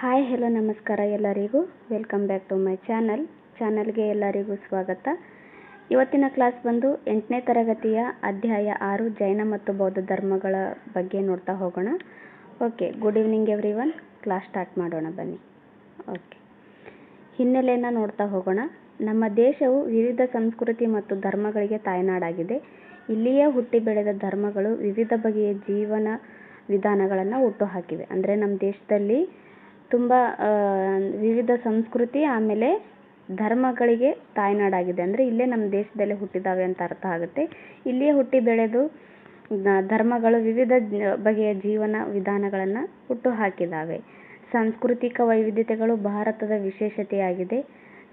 Hi hello ನಮಸ್ಕಾರ ಎಲ್ಲರಿಗೂ. Welcome back to my ಚಾನಲ್ಗೆ ಎಲ್ಲರಿಗೂ ಸ್ವಾಗತ. ಇವತ್ತಿನ ಕ್ಲಾಸ್ ಬಂದು 8ನೇ ತರಗತಿಯ ಅಧ್ಯಾಯ 6 ಜೈನ ಮತ್ತು ಬೌದ್ಧ ಧರ್ಮಗಳ ಬಗ್ಗೆ ನೋಡ್ತಾ ಹೋಗೋಣ. Okay, good evening everyone. Class start ಮಾಡೋಣ ಬನ್ನಿ. ಓಕೆ, ಹಿನ್ನೆಲೆಯನ್ನು ನೋಡ್ತಾ ಹೋಗೋಣ. ನಮ್ಮ ದೇಶವು ವಿವಿಧ ಸಂಸ್ಕೃತಿ ಮತ್ತು ಧರ್ಮಗಳಿಗೆ ತಾಯ್ನಾಡಾಗಿದೆ. ಇಲ್ಲಿಯೇ ಹುಟ್ಟಿ ಬೆಳೆದ ಧರ್ಮಗಳು ವಿವಿಧ ಬಗೆಯ ಜೀವನ ವಿಧಾನಗಳನ್ನು ಹುಟ್ಟುಹಾಕಿವೆ. ಅಂದರೆ ನಮ್ಮ ದೇಶದಲ್ಲಿ ತುಂಬ ವಿವಿಧ ಸಂಸ್ಕೃತಿ ಆಮೇಲೆ ಧರ್ಮಗಳಿಗೆ ತಾಯ್ನಾಡಾಗಿದೆ. ಅಂದರೆ ಇಲ್ಲೇ ನಮ್ಮ ದೇಶದಲ್ಲೇ ಹುಟ್ಟಿದ್ದಾವೆ ಅಂತ ಅರ್ಥ ಆಗುತ್ತೆ. ಇಲ್ಲಿಯೇ ಹುಟ್ಟಿ ಬೆಳೆದು ಧರ್ಮಗಳು ವಿವಿಧ ಬಗೆಯ ಜೀವನ ವಿಧಾನಗಳನ್ನು ಹುಟ್ಟುಹಾಕಿದ್ದಾವೆ. ಸಾಂಸ್ಕೃತಿಕ ವೈವಿಧ್ಯತೆಗಳು ಭಾರತದ ವಿಶೇಷತೆಯಾಗಿದೆ.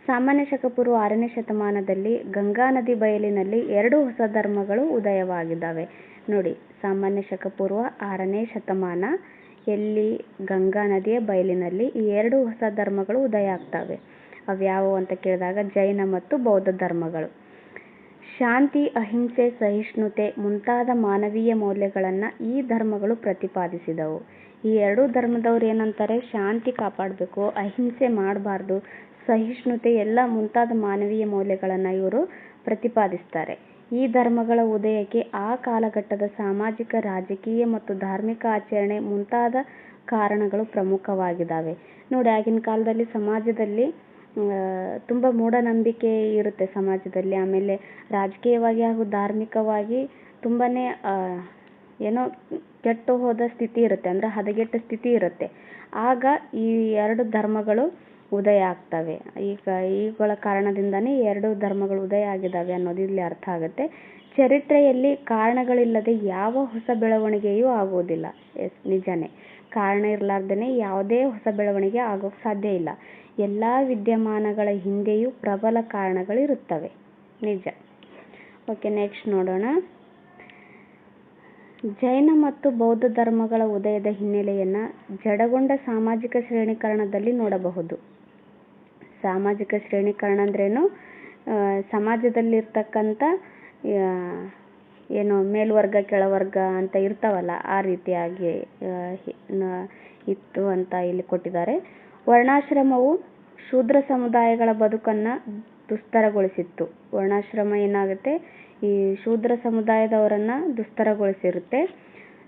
ಸಾಮಾನ್ಯ ಶಕ ಪೂರ್ವ 6ನೇ ಶತಮಾನದಲ್ಲಿ ಗಂಗಾ ನದಿ ಬಯಲಿನಲ್ಲಿ 2 ಹೊಸ ಧರ್ಮಗಳು ಉದಯವಾಗಿದ್ದಾವೆ. ನೋಡಿ, ಸಾಮಾನ್ಯ ಶಕ ಪೂರ್ವ 6ನೇ ಶತಮಾನ ಎಲ್ಲಿ ಗಂಗಾ ನದಿಯ ಬಯಲಿನಲ್ಲಿ ಈ 2 ಹೊಸ ಧರ್ಮಗಳು ಉದಯ ಆಗ್ತವೆ. ಅವ್ಯಾವು ಅಂತ ಕೇಳಿದಾಗ ಜೈನ ಮತ್ತು ಬೌದ್ಧ ಧರ್ಮಗಳು. ಶಾಂತಿ, ಅಹಿಂಸೆ, ಸಹಿಷ್ಣುತೆ ಮುಂತಾದ ಮಾನವೀಯ ಮೌಲ್ಯಗಳನ್ನು ಈ ಧರ್ಮಗಳು ಪ್ರತಿಪಾದಿಸಿದವು. ಈ 2 ಧರ್ಮದವ್ರು ಏನಂತಾರೆ, ಶಾಂತಿ ಕಾಪಾಡಬೇಕು, ಅಹಿಂಸೆ ಮಾಡಬಾರ್ದು, ಸಹಿಷ್ಣುತೆ ಎಲ್ಲ ಮುಂತಾದ ಮಾನವೀಯ ಮೌಲ್ಯಗಳನ್ನು ಇವರು ಪ್ರತಿಪಾದಿಸ್ತಾರೆ. ಈ ಧರ್ಮಗಳ ಉದಯಕ್ಕೆ ಆ ಕಾಲಘಟ್ಟದ ಸಾಮಾಜಿಕ, ರಾಜಕೀಯ ಮತ್ತು ಧಾರ್ಮಿಕ ಆಚರಣೆ ಮುಂತಾದ ಕಾರಣಗಳು ಪ್ರಮುಖವಾಗಿದ್ದಾವೆ. ನೋಡಿ, ಆಗಿನ ಕಾಲದಲ್ಲಿ ಸಮಾಜದಲ್ಲಿ ತುಂಬ ಮೂಢನಂಬಿಕೆ ಇರುತ್ತೆ ಸಮಾಜದಲ್ಲಿ. ಆಮೇಲೆ ರಾಜಕೀಯವಾಗಿ ಹಾಗೂ ಧಾರ್ಮಿಕವಾಗಿ ತುಂಬಾ ಏನೋ ಕೆಟ್ಟು ಹೋದ ಸ್ಥಿತಿ ಇರುತ್ತೆ, ಅಂದರೆ ಹದಗೆಟ್ಟ ಸ್ಥಿತಿ ಇರುತ್ತೆ. ಆಗ ಈ 2 ಧರ್ಮಗಳು ಉದಯ ಆಗ್ತವೆ. ಈಗಳ ಕಾರಣದಿಂದನೇ 2 ಧರ್ಮಗಳು ಉದಯ ಆಗಿದ್ದಾವೆ ಅನ್ನೋದು ಇಲ್ಲಿ ಅರ್ಥ ಆಗುತ್ತೆ. ಚರಿತ್ರೆಯಲ್ಲಿ ಕಾರಣಗಳಿಲ್ಲದೆ ಯಾವ ಹೊಸ ಬೆಳವಣಿಗೆಯೂ ಆಗುವುದಿಲ್ಲ. ನಿಜನೇ, ಕಾರಣ ಇರಲಾರ್ದೇ ಯಾವುದೇ ಹೊಸ ಬೆಳವಣಿಗೆ ಆಗೋಕ್ಕೆ ಸಾಧ್ಯ ಇಲ್ಲ. ಎಲ್ಲ ವಿದ್ಯಮಾನಗಳ ಹಿಂದೆಯೂ ಪ್ರಬಲ ಕಾರಣಗಳಿರುತ್ತವೆ. ನಿಜ. ಓಕೆ, ನೆಕ್ಸ್ಟ್ ನೋಡೋಣ. ಜೈನ ಮತ್ತು ಬೌದ್ಧ ಧರ್ಮಗಳ ಉದಯದ ಹಿನ್ನೆಲೆಯನ್ನು ಜಡಗೊಂಡ ಸಾಮಾಜಿಕ ಶ್ರೇಣೀಕರಣದಲ್ಲಿ ನೋಡಬಹುದು. ಸಾಮಾಜಿಕ ಶ್ರೇಣೀಕರಣ ಅಂದ್ರೇನು, ಸಮಾಜದಲ್ಲಿರ್ತಕ್ಕಂಥ ಏನು ಮೇಲ್ವರ್ಗ ಕೆಳವರ್ಗ ಅಂತ ಇರ್ತಾವಲ್ಲ, ಆ ರೀತಿಯಾಗಿ ಇತ್ತು ಅಂತ ಇಲ್ಲಿ ಕೊಟ್ಟಿದ್ದಾರೆ. ವರ್ಣಾಶ್ರಮವು ಶೂದ್ರ ಸಮುದಾಯಗಳ ಬದುಕನ್ನು ದುಸ್ತರಗೊಳಿಸಿತ್ತು. ವರ್ಣಾಶ್ರಮ ಏನಾಗುತ್ತೆ, ಈ ಶೂದ್ರ ಸಮುದಾಯದವರನ್ನು ದುಸ್ತರಗೊಳಿಸಿರುತ್ತೆ.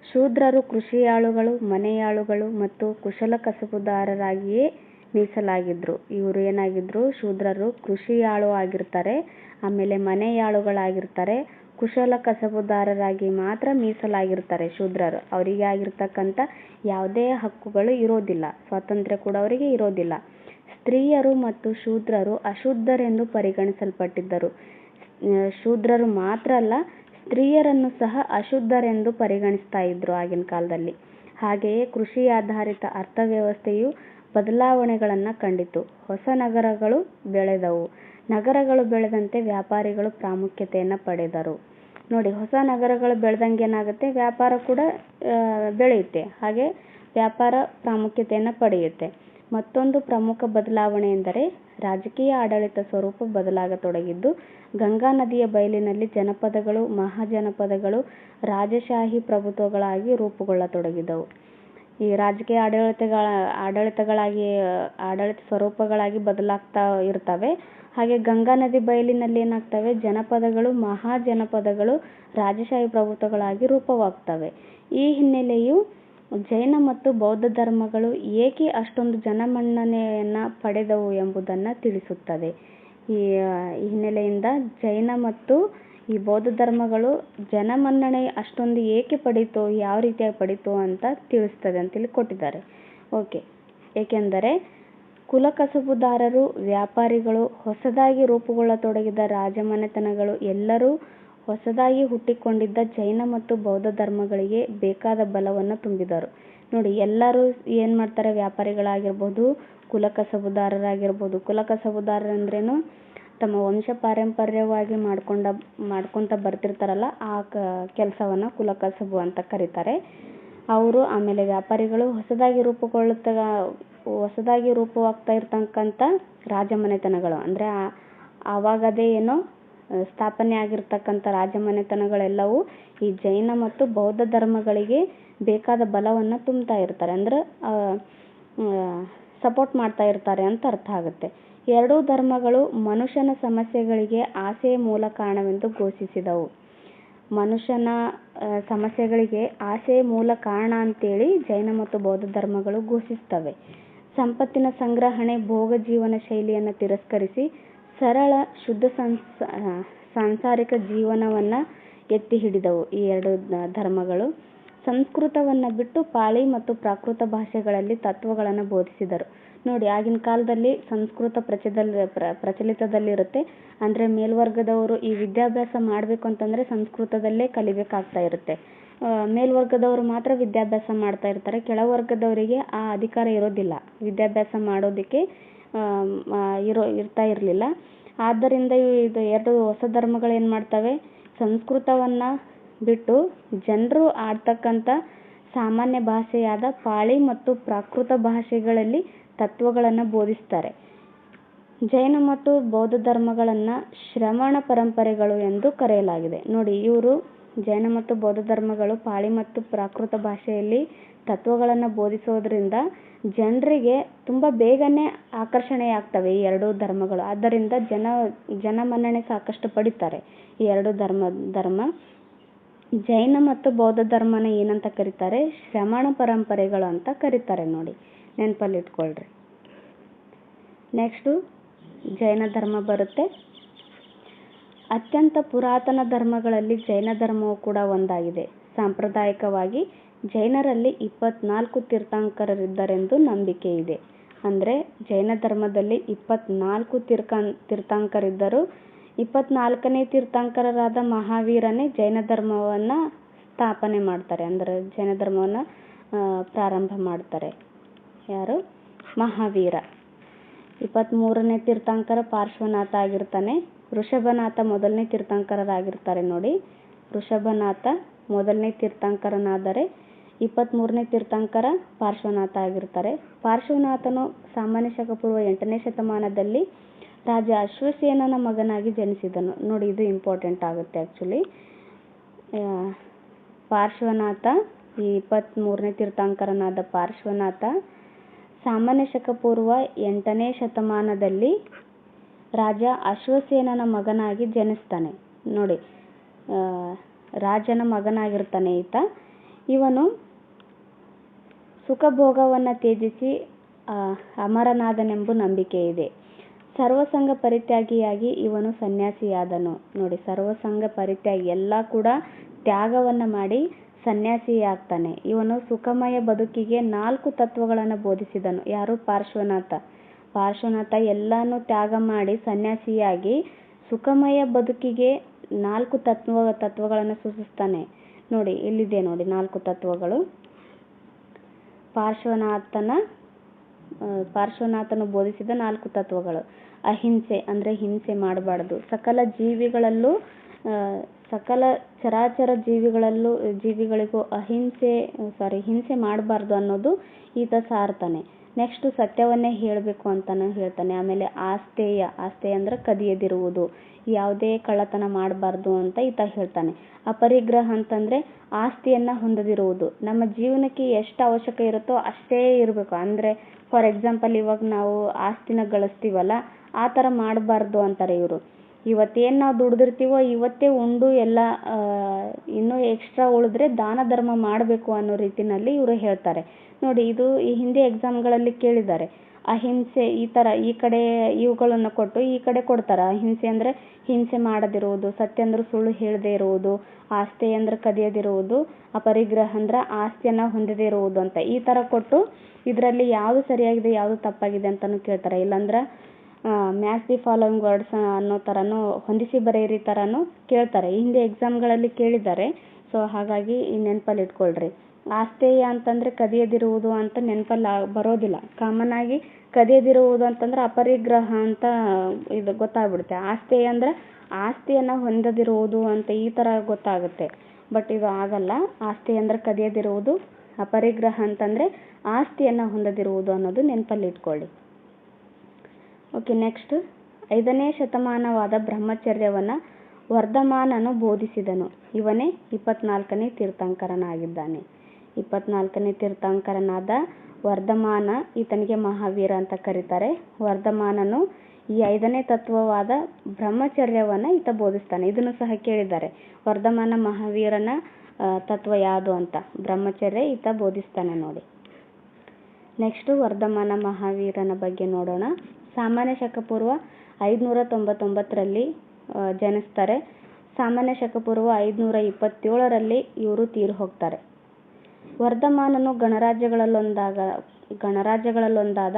ಶೂದ್ರರು ಕೃಷಿಯಾಳುಗಳು, ಮನೆಯಾಳುಗಳು ಮತ್ತು ಕುಶಲ ಕಸಬುದಾರರಾಗಿಯೇ ಮೀಸಲಾಗಿದ್ರು. ಇವರು ಏನಾಗಿದ್ರು, ಶೂದ್ರರು ಕೃಷಿಯಾಳು ಆಗಿರ್ತಾರೆ, ಆಮೇಲೆ ಮನೆಯಾಳುಗಳಾಗಿರ್ತಾರೆ, ಕುಶಲ ಕಸಬುದಾರರಾಗಿ ಮಾತ್ರ ಮೀಸಲಾಗಿರ್ತಾರೆ ಶೂದ್ರರು. ಅವರಿಗೆ ಆಗಿರ್ತಕ್ಕಂಥ ಯಾವುದೇ ಹಕ್ಕುಗಳು ಇರೋದಿಲ್ಲ, ಸ್ವಾತಂತ್ರ್ಯ ಕೂಡ ಅವರಿಗೆ ಇರೋದಿಲ್ಲ. ಸ್ತ್ರೀಯರು ಮತ್ತು ಶೂದ್ರರು ಅಶುದ್ಧರೆಂದು ಪರಿಗಣಿಸಲ್ಪಟ್ಟಿದ್ದರು. ಶೂದ್ರರು ಮಾತ್ರ ಅಲ್ಲ, ಸ್ತ್ರೀಯರನ್ನು ಸಹ ಅಶುದ್ಧರೆಂದು ಪರಿಗಣಿಸ್ತಾ ಇದ್ರು ಆಗಿನ ಕಾಲದಲ್ಲಿ. ಹಾಗೆಯೇ ಕೃಷಿ ಆಧಾರಿತ ಅರ್ಥವ್ಯವಸ್ಥೆಯು ಬದಲಾವಣೆಗಳನ್ನು ಕಂಡಿತು. ಹೊಸ ನಗರಗಳು ಬೆಳೆದವು. ನಗರಗಳು ಬೆಳೆದಂತೆ ವ್ಯಾಪಾರಿಗಳು ಪ್ರಾಮುಖ್ಯತೆಯನ್ನು ಪಡೆದರು. ನೋಡಿ, ಹೊಸ ನಗರಗಳು ಬೆಳೆದಂಗೆ ಏನಾಗುತ್ತೆ, ವ್ಯಾಪಾರ ಕೂಡ ಬೆಳೆಯುತ್ತೆ, ಹಾಗೆ ವ್ಯಾಪಾರ ಪ್ರಾಮುಖ್ಯತೆಯನ್ನು ಪಡೆಯುತ್ತೆ. ಮತ್ತೊಂದು ಪ್ರಮುಖ ಬದಲಾವಣೆ ಎಂದರೆ ರಾಜಕೀಯ ಆಡಳಿತ ಸ್ವರೂಪ ಬದಲಾಗತೊಡಗಿದ್ದು. ಗಂಗಾ ನದಿಯ ಬಯಲಿನಲ್ಲಿ ಜನಪದಗಳು, ಮಹಾಜನಪದಗಳು ರಾಜಶಾಹಿ ಪ್ರಭುತ್ವಗಳಾಗಿ ರೂಪುಗೊಳ್ಳತೊಡಗಿದವು. ಈ ರಾಜಕೀಯ ಆಡಳಿತ ಸ್ವರೂಪಗಳಾಗಿ ಬದಲಾಗ್ತಾ ಇರ್ತವೆ. ಹಾಗೆ ಗಂಗಾ ನದಿ ಬಯಲಿನಲ್ಲಿ ಏನಾಗ್ತವೆ, ಜನಪದಗಳು, ಮಹಾಜನಪದಗಳು ರಾಜಶಾಹಿ ಪ್ರಭುತ್ವಗಳಾಗಿ ರೂಪವಾಗ್ತವೆ. ಈ ಹಿನ್ನೆಲೆಯು ಜೈನ ಮತ್ತು ಬೌದ್ಧ ಧರ್ಮಗಳು ಏಕೆ ಅಷ್ಟೊಂದು ಜನಮನ್ನಣೆಯನ್ನು ಪಡೆದವು ಎಂಬುದನ್ನು ತಿಳಿಸುತ್ತದೆ. ಈ ಹಿನ್ನೆಲೆಯಿಂದ ಜೈನ ಮತ್ತು ಈ ಬೌದ್ಧ ಧರ್ಮಗಳು ಜನಮನ್ನಣೆ ಅಷ್ಟೊಂದು ಏಕೆ ಪಡೀತು, ಯಾವ ರೀತಿಯಾಗಿ ಪಡೀತು ಅಂತ ತಿಳಿಸ್ತದೆ ಅಂತ ಇಲ್ಲಿ ಕೊಟ್ಟಿದ್ದಾರೆ. ಓಕೆ, ಏಕೆಂದರೆ ಕುಲಕಸಬುದಾರರು, ವ್ಯಾಪಾರಿಗಳು, ಹೊಸದಾಗಿ ರೂಪುಗೊಳ್ಳತೊಡಗಿದ ರಾಜಮನೆತನಗಳು ಎಲ್ಲರೂ ಹೊಸದಾಗಿ ಹುಟ್ಟಿಕೊಂಡಿದ್ದ ಜೈನ ಮತ್ತು ಬೌದ್ಧ ಧರ್ಮಗಳಿಗೆ ಬೇಕಾದ ಬಲವನ್ನು ತುಂಬಿದರು. ನೋಡಿ, ಎಲ್ಲರೂ ಏನು ಮಾಡ್ತಾರೆ, ವ್ಯಾಪಾರಿಗಳಾಗಿರ್ಬೋದು, ಕುಲಕಸಬುದಾರರಾಗಿರ್ಬೋದು. ಕುಲಕಸಬುದಾರರಂದ್ರೇನು, ತಮ್ಮ ವಂಶ ಪಾರಂಪರ್ಯವಾಗಿ ಮಾಡ್ಕೊತ ಬರ್ತಿರ್ತಾರಲ್ಲ, ಆ ಕೆಲಸವನ್ನು ಕುಲಕಸಬು ಅಂತ ಕರೀತಾರೆ ಅವರು. ಆಮೇಲೆ ವ್ಯಾಪಾರಿಗಳು ಹೊಸದಾಗಿ ರೂಪವಾಗ್ತಾ ಇರ್ತಕ್ಕಂಥ ರಾಜಮನೆತನಗಳು, ಅಂದರೆ ಆವಾಗದೇ ಏನೋ ಸ್ಥಾಪನೆ ಆಗಿರ್ತಕ್ಕಂಥ ರಾಜಮನೆತನಗಳೆಲ್ಲವೂ ಈ ಜೈನ ಮತ್ತು ಬೌದ್ಧ ಧರ್ಮಗಳಿಗೆ ಬೇಕಾದ ಬಲವನ್ನು ತುಂಬ್ತಾ ಇರ್ತಾರೆ. ಅಂದರೆ ಸಪೋರ್ಟ್ ಮಾಡ್ತಾ ಇರ್ತಾರೆ ಅಂತ ಅರ್ಥ ಆಗುತ್ತೆ. ಎರಡೂ ಧರ್ಮಗಳು ಮನುಷ್ಯನ ಸಮಸ್ಯೆಗಳಿಗೆ ಆಸೆಯೇ ಮೂಲ ಕಾರಣವೆಂದು ಘೋಷಿಸಿದವು. ಮನುಷ್ಯನ ಸಮಸ್ಯೆಗಳಿಗೆ ಆಸೆಯೇ ಮೂಲ ಕಾರಣ ಅಂತೇಳಿ ಜೈನ ಮತ್ತು ಬೌದ್ಧ ಧರ್ಮಗಳು ಘೋಷಿಸ್ತವೆ. ಸಂಪತ್ತಿನ ಸಂಗ್ರಹಣೆ, ಭೋಗ ಜೀವನ ಶೈಲಿಯನ್ನು ತಿರಸ್ಕರಿಸಿ ಸರಳ ಶುದ್ಧ ಸಾಂಸಾರಿಕ ಜೀವನವನ್ನು ಎತ್ತಿ ಹಿಡಿದವು ಈ ಎರಡು ಧರ್ಮಗಳು. ಸಂಸ್ಕೃತವನ್ನು ಬಿಟ್ಟು ಪಾಳಿ ಮತ್ತು ಪ್ರಾಕೃತ ಭಾಷೆಗಳಲ್ಲಿ ತತ್ವಗಳನ್ನು ಬೋಧಿಸಿದರು. ನೋಡಿ, ಆಗಿನ ಕಾಲದಲ್ಲಿ ಸಂಸ್ಕೃತ ಪ್ರಚಲಿತದಲ್ಲಿರುತ್ತೆ. ಅಂದರೆ ಮೇಲ್ವರ್ಗದವರು ಈ ವಿದ್ಯಾಭ್ಯಾಸ ಮಾಡಬೇಕು ಅಂತಂದರೆ ಸಂಸ್ಕೃತದಲ್ಲೇ ಕಲಿಬೇಕಾಗ್ತಾ ಇರುತ್ತೆ. ಮೇಲ್ವರ್ಗದವರು ಮಾತ್ರ ವಿದ್ಯಾಭ್ಯಾಸ ಮಾಡ್ತಾ ಇರ್ತಾರೆ. ಕೆಳವರ್ಗದವರಿಗೆ ಆ ಅಧಿಕಾರ ಇರೋದಿಲ್ಲ, ವಿದ್ಯಾಭ್ಯಾಸ ಮಾಡೋದಕ್ಕೆ ಇರ್ತಾ ಇರಲಿಲ್ಲ. ಆದ್ದರಿಂದ ಇದು ಎರಡು ಹೊಸ ಧರ್ಮಗಳು ಏನು ಮಾಡ್ತವೆ, ಸಂಸ್ಕೃತವನ್ನು ಬಿಟ್ಟು ಜನರು ಆಡ್ತಕ್ಕಂಥ ಸಾಮಾನ್ಯ ಭಾಷೆಯಾದ ಪಾಳಿ ಮತ್ತು ಪ್ರಾಕೃತ ಭಾಷೆಗಳಲ್ಲಿ ತತ್ವಗಳನ್ನು ಬೋಧಿಸ್ತಾರೆ. ಜೈನ ಮತ್ತು ಬೌದ್ಧ ಧರ್ಮಗಳನ್ನು ಶ್ರಮಣ ಪರಂಪರೆಗಳು ಎಂದು ಕರೆಯಲಾಗಿದೆ. ನೋಡಿ, ಇವರು ಜೈನ ಮತ್ತು ಬೌದ್ಧ ಧರ್ಮಗಳು ಪಾಳಿ ಮತ್ತು ಪ್ರಾಕೃತ ಭಾಷೆಯಲ್ಲಿ ತತ್ವಗಳನ್ನು ಬೋಧಿಸೋದ್ರಿಂದ ಜನರಿಗೆ ತುಂಬ ಬೇಗನೆ ಆಕರ್ಷಣೆಯಾಗ್ತವೆ ಈ ಎರಡೂ ಧರ್ಮಗಳು. ಆದ್ದರಿಂದ ಜನಮನ್ನಣೆ ಸಾಕಷ್ಟು ಪಡಿತಾರೆ ಈ ಎರಡು ಧರ್ಮ. ಜೈನ ಮತ್ತು ಬೌದ್ಧ ಧರ್ಮನ ಏನಂತ ಕರೀತಾರೆ, ಶ್ರಮಣ ಪರಂಪರೆಗಳು ಅಂತ ಕರೀತಾರೆ. ನೋಡಿ, ನೆನಪಲ್ಲಿ ಇಟ್ಕೊಳ್ರಿ. ನೆಕ್ಸ್ಟು ಜೈನ ಧರ್ಮ ಬರುತ್ತೆ. ಅತ್ಯಂತ ಪುರಾತನ ಧರ್ಮಗಳಲ್ಲಿ ಜೈನ ಧರ್ಮವು ಕೂಡ ಒಂದಾಗಿದೆ. ಸಾಂಪ್ರದಾಯಿಕವಾಗಿ ಜೈನರಲ್ಲಿ 24 ತೀರ್ಥಂಕರರಿದ್ದರೆಂದು ನಂಬಿಕೆ ಇದೆ. ಅಂದರೆ ಜೈನ ಧರ್ಮದಲ್ಲಿ 24 ತೀರ್ಥಂಕರಿದ್ದರು. 24ನೇ ತೀರ್ಥಂಕರರಾದ ಮಹಾವೀರನೇ ಜೈನ ಧರ್ಮವನ್ನು ಸ್ಥಾಪನೆ ಮಾಡ್ತಾರೆ. ಅಂದರೆ ಜೈನ ಧರ್ಮವನ್ನು ಪ್ರಾರಂಭ ಮಾಡ್ತಾರೆ. ಯಾರು? ಮಹಾವೀರ. 23ನೇ ತೀರ್ಥಂಕರ ಪಾರ್ಶ್ವನಾಥ ಆಗಿರ್ತಾನೆ. ಋಷಭನಾಥ ಮೊದಲನೇ ತೀರ್ಥಂಕರರಾಗಿರ್ತಾರೆ. ನೋಡಿ, ಋಷಭನಾಥ ಮೊದಲನೇ ತೀರ್ಥಂಕರನಾದರೆ 23ನೇ ತೀರ್ಥಂಕರ ಪಾರ್ಶ್ವನಾಥ ಆಗಿರ್ತಾರೆ. ಪಾರ್ಶ್ವನಾಥನು ಸಾಮಾನ್ಯ ಶಕ ಪೂರ್ವ 8ನೇ ಶತಮಾನದಲ್ಲಿ ರಾಜ ಅಶ್ವಸೇನನ ಮಗನಾಗಿ ಜನಿಸಿದನು. ನೋಡಿ, ಇದು ಇಂಪಾರ್ಟೆಂಟ್ ಆಗುತ್ತೆ ಆ್ಯಕ್ಚುಲಿ. ಪಾರ್ಶ್ವನಾಥ, ಈ 23ನೇ ತೀರ್ಥಂಕರನಾದ ಪಾರ್ಶ್ವನಾಥ ಸಾಮಾನ್ಯ ಶಕ ಪೂರ್ವ 8ನೇ ಶತಮಾನದಲ್ಲಿ ರಾಜ ಅಶ್ವಸೇನನ ಮಗನಾಗಿ ಜನಿಸ್ತಾನೆ. ನೋಡಿ, ರಾಜನ ಮಗನಾಗಿರ್ತಾನೆ ಈತ. ಇವನು ಸುಖಭೋಗವನ್ನು ತ್ಯಜಿಸಿ ಅಮರನಾದನೆಂಬ ನಂಬಿಕೆ ಇದೆ. ಸರ್ವಸಂಗ ಪರಿತ್ಯಾಗಿಯಾಗಿ ಇವನು ಸನ್ಯಾಸಿಯಾದನು. ನೋಡಿ, ಸರ್ವಸಂಗ ಪರಿತ್ಯಾಗಿ, ಎಲ್ಲ ಕೂಡ ತ್ಯಾಗವನ್ನು ಮಾಡಿ ಸನ್ಯಾಸಿಯಾಗ್ತಾನೆ. ಇವನು ಸುಖಮಯ ಬದುಕಿಗೆ 4 ತತ್ವಗಳನ್ನು ಬೋಧಿಸಿದನು. ಯಾರು? ಪಾರ್ಶ್ವನಾಥ ಎಲ್ಲಾನು ತ್ಯಾಗ ಮಾಡಿ ಸನ್ಯಾಸಿಯಾಗಿ ಸುಖಮಯ ಬದುಕಿಗೆ 4 ತತ್ವಗಳನ್ನು ಸೂಚಿಸ್ತಾನೆ. ನೋಡಿ, ಇಲ್ಲಿದೆ ನೋಡಿ 4 ತತ್ವಗಳು. ಪಾರ್ಶ್ವನಾಥನು ಬೋಧಿಸಿದ 4 ತತ್ವಗಳು. ಅಹಿಂಸೆ, ಅಂದರೆ ಹಿಂಸೆ ಮಾಡಬಾರ್ದು. ಸಕಲ ಚರಾಚರ ಜೀವಿಗಳಿಗೂ ಹಿಂಸೆ ಮಾಡಬಾರ್ದು ಅನ್ನೋದು ಈತ ಸಾರ್ತಾನೆ. ನೆಕ್ಸ್ಟ್ ಸತ್ಯವನ್ನೇ ಹೇಳಬೇಕು ಅಂತಾನು ಹೇಳ್ತಾನೆ. ಆಮೇಲೆ ಆಸ್ತೇಯ ಅಂದ್ರೆ ಕದಿಯದಿರುವುದು, ಯಾವುದೇ ಕಳ್ಳತನ ಮಾಡಬಾರ್ದು ಅಂತ ಈತ ಹೇಳ್ತಾನೆ. ಅಪರಿಗ್ರಹ ಅಂತಂದ್ರೆ ಆಸ್ತಿಯನ್ನ ಹೊಂದದಿರುವುದು. ನಮ್ಮ ಜೀವನಕ್ಕೆ ಎಷ್ಟು ಅವಶ್ಯಕ ಇರುತ್ತೋ ಅಷ್ಟೇ ಇರಬೇಕು. ಅಂದ್ರೆ ಫಾರ್ ಎಕ್ಸಾಂಪಲ್, ಇವಾಗ ನಾವು ಆಸ್ತಿನ ಗಳಿಸ್ತೀವಲ್ಲ, ಆ ಥರ ಮಾಡಬಾರ್ದು ಅಂತಾರೆ ಇವರು. ಇವತ್ತೇನು ನಾವು ದುಡ್ದಿರ್ತೀವೋ ಇವತ್ತೇ ಉಂಡು ಎಲ್ಲ ಇನ್ನೂ ಎಕ್ಸ್ಟ್ರಾ ಉಳಿದ್ರೆ ದಾನ ಧರ್ಮ ಮಾಡಬೇಕು ಅನ್ನೋ ರೀತಿನಲ್ಲಿ ಇವರು ಹೇಳ್ತಾರೆ. ನೋಡಿ, ಇದು ಈ ಹಿಂದೆ ಎಕ್ಸಾಮ್ಗಳಲ್ಲಿ ಕೇಳಿದ್ದಾರೆ. ಅಹಿಂಸೆ ಈ ಕಡೆ ಇವುಗಳನ್ನು ಕೊಟ್ಟು ಈ ಕಡೆ ಕೊಡ್ತಾರೆ. ಅಹಿಂಸೆ ಅಂದರೆ ಹಿಂಸೆ ಮಾಡದಿರುವುದು, ಸತ್ಯ ಅಂದ್ರೆ ಸುಳ್ಳು ಹೇಳದೇ ಇರುವುದು, ಆಸ್ತಿ ಅಂದ್ರೆ ಕದಿಯದಿರುವುದು, ಅಪರಿಗ್ರಹ ಅಂದ್ರೆ ಆಸ್ತಿಯನ್ನು ಹೊಂದದೇ ಇರುವುದು ಅಂತ ಈ ಥರ ಕೊಟ್ಟು ಇದರಲ್ಲಿ ಯಾವುದು ಸರಿಯಾಗಿದೆ ಯಾವುದು ತಪ್ಪಾಗಿದೆ ಅಂತಲೂ ಕೇಳ್ತಾರೆ. ಇಲ್ಲಾಂದ್ರೆ ಮ್ಯಾಚ್ ದಿ ಫಾಲೋವಿಂಗ್ ವರ್ಡ್ಸ್ ಅನ್ನೋ ಥರನೂ ಹೊಂದಿಸಿ ಬರೆಯಿರಿ ಥರನೂ ಕೇಳ್ತಾರೆ. ಈ ಹಿಂದೆ ಎಕ್ಸಾಮ್ಗಳಲ್ಲಿ ಕೇಳಿದ್ದಾರೆ. ಸೊ ಹಾಗಾಗಿ ಈ ನೆನಪಲ್ಲಿ ಇಟ್ಕೊಳ್ರಿ. ಆಸ್ತೇಯ ಅಂತಂದರೆ ಕದಿಯದಿರುವುದು ಅಂತ ನೆನಪಲ್ಲಿ ಬರೋದಿಲ್ಲ. ಕಾಮನ್ ಆಗಿ ಕದಿಯದಿರುವುದು ಅಂತಂದ್ರೆ ಅಪರಿಗ್ರಹ ಅಂತ ಇದು ಗೊತ್ತಾಗ್ಬಿಡುತ್ತೆ. ಆಸ್ತೇಯ ಅಂದರೆ ಆಸ್ತಿಯನ್ನು ಹೊಂದದಿರುವುದು ಅಂತ ಈ ಥರ ಗೊತ್ತಾಗುತ್ತೆ. ಬಟ್ ಇದು ಆಗಲ್ಲ. ಆಸ್ತಿ ಅಂದರೆ ಕದಿಯದಿರುವುದು, ಅಪರಿಗ್ರಹ ಅಂತಂದರೆ ಆಸ್ತಿಯನ್ನು ಹೊಂದದಿರುವುದು ಅನ್ನೋದು ನೆನಪಲ್ಲಿ ಇಟ್ಕೊಳ್ಳಿ. ಓಕೆ, ನೆಕ್ಸ್ಟ್ 5ನೇ ಶತಮಾನವಾದ ಬ್ರಹ್ಮಚರ್ಯವನ್ನು ವರ್ಧಮಾನನು ಬೋಧಿಸಿದನು. ಇವನೇ 24ನೇ ತೀರ್ಥಂಕರನಾಗಿದ್ದಾನೆ. 24ನೇ ತೀರ್ಥಂಕರನಾದ ವರ್ಧಮಾನ ಈತನಿಗೆ ಮಹಾವೀರ ಅಂತ ಕರೀತಾರೆ. ವರ್ಧಮಾನನು ಈ 5ನೇ ತತ್ವವಾದ ಬ್ರಹ್ಮಚರ್ಯವನ್ನು ಈತ ಬೋಧಿಸ್ತಾನೆ. ಇದನ್ನು ಸಹ ಕೇಳಿದ್ದಾರೆ, ವರ್ಧಮಾನ ಮಹಾವೀರನ ತತ್ವ ಯಾವುದು ಅಂತ. ಬ್ರಹ್ಮಚರ್ಯ ಈತ ಬೋಧಿಸ್ತಾನೆ ನೋಡಿ. ನೆಕ್ಸ್ಟ್ ವರ್ಧಮಾನ ಮಹಾವೀರನ ಬಗ್ಗೆ ನೋಡೋಣ. ಸಾಮಾನ್ಯ ಶಕ ಪೂರ್ವ 599ರಲ್ಲಿ ಜನಿಸ್ತಾರೆ. ಸಾಮಾನ್ಯ ಶಕ ಪೂರ್ವ 527ರಲ್ಲಿ ಇವರು ತೀರಿ ಹೋಗ್ತಾರೆ. ವರ್ಧಮಾನನು ಗಣರಾಜ್ಯಗಳಲ್ಲೊಂದಾದ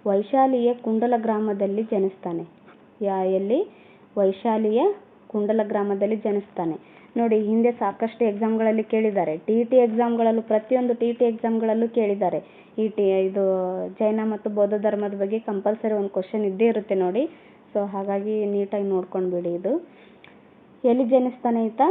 ವೈಶಾಲಿಯ ಕುಂಡಲ ಗ್ರಾಮದಲ್ಲಿ ಜನಿಸ್ತಾನೆ. ಎಲ್ಲಿ? ವೈಶಾಲಿಯ ಕುಂಡಲ ಗ್ರಾಮದಲ್ಲಿ ಜನಿಸ್ತಾನೆ. ನೋಡಿ, ಹಿಂದೆ ಸಾಕಷ್ಟು ಎಕ್ಸಾಮ್ಗಳಲ್ಲಿ ಕೇಳಿದ್ದಾರೆ. TET ಎಕ್ಸಾಮ್ಗಳಲ್ಲೂ, ಪ್ರತಿಯೊಂದು TET ಎಕ್ಸಾಮ್ಗಳಲ್ಲೂ ಕೇಳಿದ್ದಾರೆ. ಇದು ಜೈನ ಮತ್ತು ಬೌದ್ಧ ಧರ್ಮದ ಬಗ್ಗೆ ಕಂಪಲ್ಸರಿ ಒಂದು ಕ್ವಶನ್ ಇದ್ದೇ ಇರುತ್ತೆ ನೋಡಿ. ಸೊ ಹಾಗಾಗಿ ನೀಟಾಗಿ ನೋಡ್ಕೊಂಡು ಬಿಡಿ. ಇದು ಎಲ್ಲಿ ಜನಿಸ್ತಾನೆ ಈತ?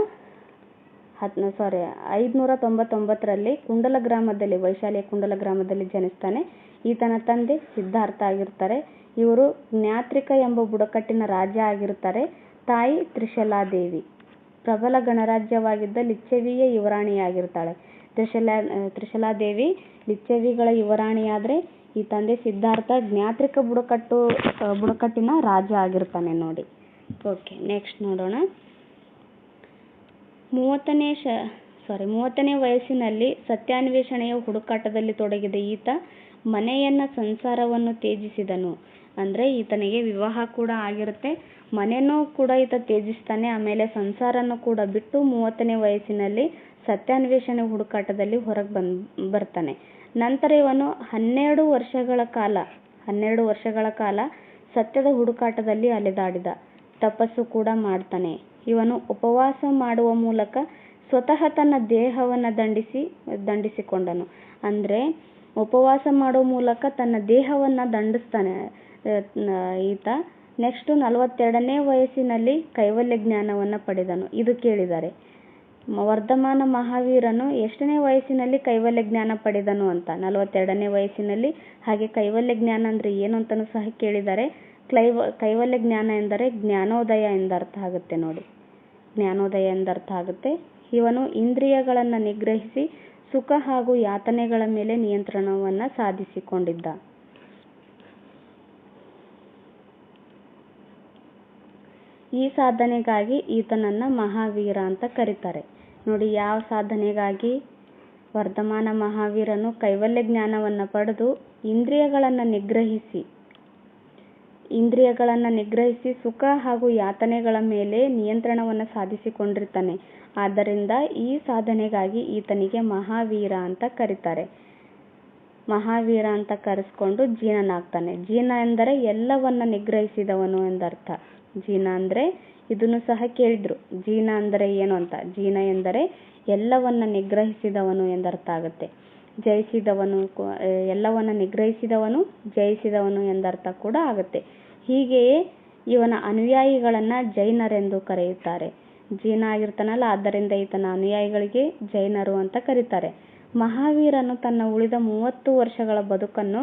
599ರಲ್ಲಿ ಕುಂಡಲ ಗ್ರಾಮದಲ್ಲಿ, ವೈಶಾಲಿಯ ಕುಂಡಲ ಗ್ರಾಮದಲ್ಲಿ ಜನಿಸ್ತಾನೆ. ಈತನ ತಂದೆ ಸಿದ್ಧಾರ್ಥ ಆಗಿರ್ತಾರೆ. ಇವರು ಜ್ಞಾತ್ರಿಕ ಎಂಬ ಬುಡಕಟ್ಟಿನ ರಾಜ ಆಗಿರ್ತಾರೆ. ತಾಯಿ ತ್ರಿಶಲಾದೇವಿ ಪ್ರಬಲ ಗಣರಾಜ್ಯವಾಗಿದ್ದ ಲಿಚ್ಛವಿಯ ಯುವರಾಣಿಯಾಗಿರ್ತಾಳೆ. ತ್ರಿಶಲಾದೇವಿ ಲಿಚ್ಛವಿಗಳ ಯುವರಾಣಿಯಾದರೆ ಈ ತಂದೆ ಸಿದ್ಧಾರ್ಥ ಜ್ಞಾತ್ರಿಕ ಬುಡಕಟ್ಟಿನ ರಾಜ ಆಗಿರ್ತಾನೆ ನೋಡಿ. ಓಕೆ, ನೆಕ್ಸ್ಟ್ ನೋಡೋಣ. 30ನೇ ವಯಸ್ಸಿನಲ್ಲಿ ಸತ್ಯಾನ್ವೇಷಣೆಯ ಹುಡುಕಾಟದಲ್ಲಿ ತೊಡಗಿದ ಈತ ಮನೆಯನ್ನ, ಸಂಸಾರವನ್ನು ತ್ಯಜಿಸಿದನು. ಅಂದರೆ ಈತನಿಗೆ ವಿವಾಹ ಕೂಡ ಆಗಿರುತ್ತೆ, ಮನೆಯೂ ಕೂಡ ಈತ ತ್ಯಜಿಸ್ತಾನೆ. ಆಮೇಲೆ ಸಂಸಾರನೂ ಕೂಡ ಬಿಟ್ಟು 30ನೇ ವಯಸ್ಸಿನಲ್ಲಿ ಸತ್ಯಾನ್ವೇಷಣೆ ಹುಡುಕಾಟದಲ್ಲಿ ಹೊರಗೆ ಬರ್ತಾನೆ. ನಂತರ ಇವನು 12 ವರ್ಷಗಳ ಕಾಲ ಸತ್ಯದ ಹುಡುಕಾಟದಲ್ಲಿ ಅಲೆದಾಡಿದ. ತಪಸ್ಸು ಕೂಡ ಮಾಡ್ತಾನೆ. ಇವನು ಉಪವಾಸ ಮಾಡುವ ಮೂಲಕ ಸ್ವತಃ ತನ್ನ ದೇಹವನ್ನು ದಂಡಿಸಿಕೊಂಡನು. ಅಂದರೆ ಉಪವಾಸ ಮಾಡುವ ಮೂಲಕ ತನ್ನ ದೇಹವನ್ನು ದಂಡಿಸ್ತಾನೆ ಈತ. ನೆಕ್ಸ್ಟ್ 42ನೇ ವಯಸ್ಸಿನಲ್ಲಿ ಕೈವಲ್ಯ ಜ್ಞಾನವನ್ನು ಪಡೆದನು. ಇದು ಕೇಳಿದ್ದಾರೆ. ವರ್ಧಮಾನ ಮಹಾವೀರನು ಎಷ್ಟನೇ ವಯಸ್ಸಿನಲ್ಲಿ ಕೈವಲ್ಯ ಜ್ಞಾನ ಪಡೆದನು ಅಂತ? 42ನೇ ವಯಸ್ಸಿನಲ್ಲಿ. ಹಾಗೆ ಕೈವಲ್ಯ ಜ್ಞಾನ ಅಂದರೆ ಏನು ಅಂತಲೂ ಸಹ ಕೇಳಿದ್ದಾರೆ. ಕೈವಲ್ಯ ಜ್ಞಾನ ಎಂದರೆ ಜ್ಞಾನೋದಯ ಎಂದರ್ಥ ಆಗುತ್ತೆ ನೋಡಿ. ಜ್ಞಾನೋದಯ ಎಂದರ್ಥ ಆಗುತ್ತೆ. ಇವನು ಇಂದ್ರಿಯಗಳನ್ನು ನಿಗ್ರಹಿಸಿ ಸುಖ ಹಾಗೂ ಯಾತನೆಗಳ ಮೇಲೆ ನಿಯಂತ್ರಣವನ್ನು ಸಾಧಿಸಿಕೊಂಡಿದ್ದ. ಈ ಸಾಧನೆಗಾಗಿ ಈತನನ್ನ ಮಹಾವೀರ ಅಂತ ಕರೀತಾರೆ ನೋಡಿ. ಯಾವ ಸಾಧನೆಗಾಗಿ? ವರ್ಧಮಾನ ಮಹಾವೀರನು ಕೈವಲ್ಯ ಜ್ಞಾನವನ್ನು ಪಡೆದು ಇಂದ್ರಿಯಗಳನ್ನು ನಿಗ್ರಹಿಸಿ ಸುಖ ಹಾಗೂ ಯಾತನೆಗಳ ಮೇಲೆ ನಿಯಂತ್ರಣವನ್ನು ಸಾಧಿಸಿಕೊಂಡಿರ್ತಾನೆ. ಆದ್ದರಿಂದ ಈ ಸಾಧನೆಗಾಗಿ ಈತನಿಗೆ ಮಹಾವೀರ ಅಂತ ಕರೀತಾರೆ. ಮಹಾವೀರ ಅಂತ ಕರೆಸ್ಕೊಂಡು ಜೀನನಾಗ್ತಾನೆ. ಜೀನ ಎಂದರೆ ಎಲ್ಲವನ್ನ ನಿಗ್ರಹಿಸಿದವನು ಎಂದರ್ಥ. ಜೀನ ಅಂದರೆ ಇದನ್ನು ಸಹ ಕೇಳಿದ್ರು, ಜೀನ ಅಂದರೆ ಏನು ಅಂತ. ಜೀನ ಎಂದರೆ ಎಲ್ಲವನ್ನ ನಿಗ್ರಹಿಸಿದವನು ಎಂದರ್ಥ ಆಗುತ್ತೆ. ಜಯಿಸಿದವನು, ಎಲ್ಲವನ್ನ ನಿಗ್ರಹಿಸಿದವನು, ಜಯಿಸಿದವನು ಎಂದರ್ಥ ಕೂಡ ಆಗುತ್ತೆ. ಹೀಗೆಯೇ ಇವನ ಅನುಯಾಯಿಗಳನ್ನ ಜೈನರೆಂದು ಕರೆಯುತ್ತಾರೆ. ಜೀನ ಆಗಿರ್ತಾನಲ್ಲ, ಆದ್ದರಿಂದ ಈತನ ಅನುಯಾಯಿಗಳಿಗೆ ಜೈನರು ಅಂತ ಕರೀತಾರೆ. ಮಹಾವೀರನು ತನ್ನ ಉಳಿದ 30 ವರ್ಷಗಳ ಬದುಕನ್ನು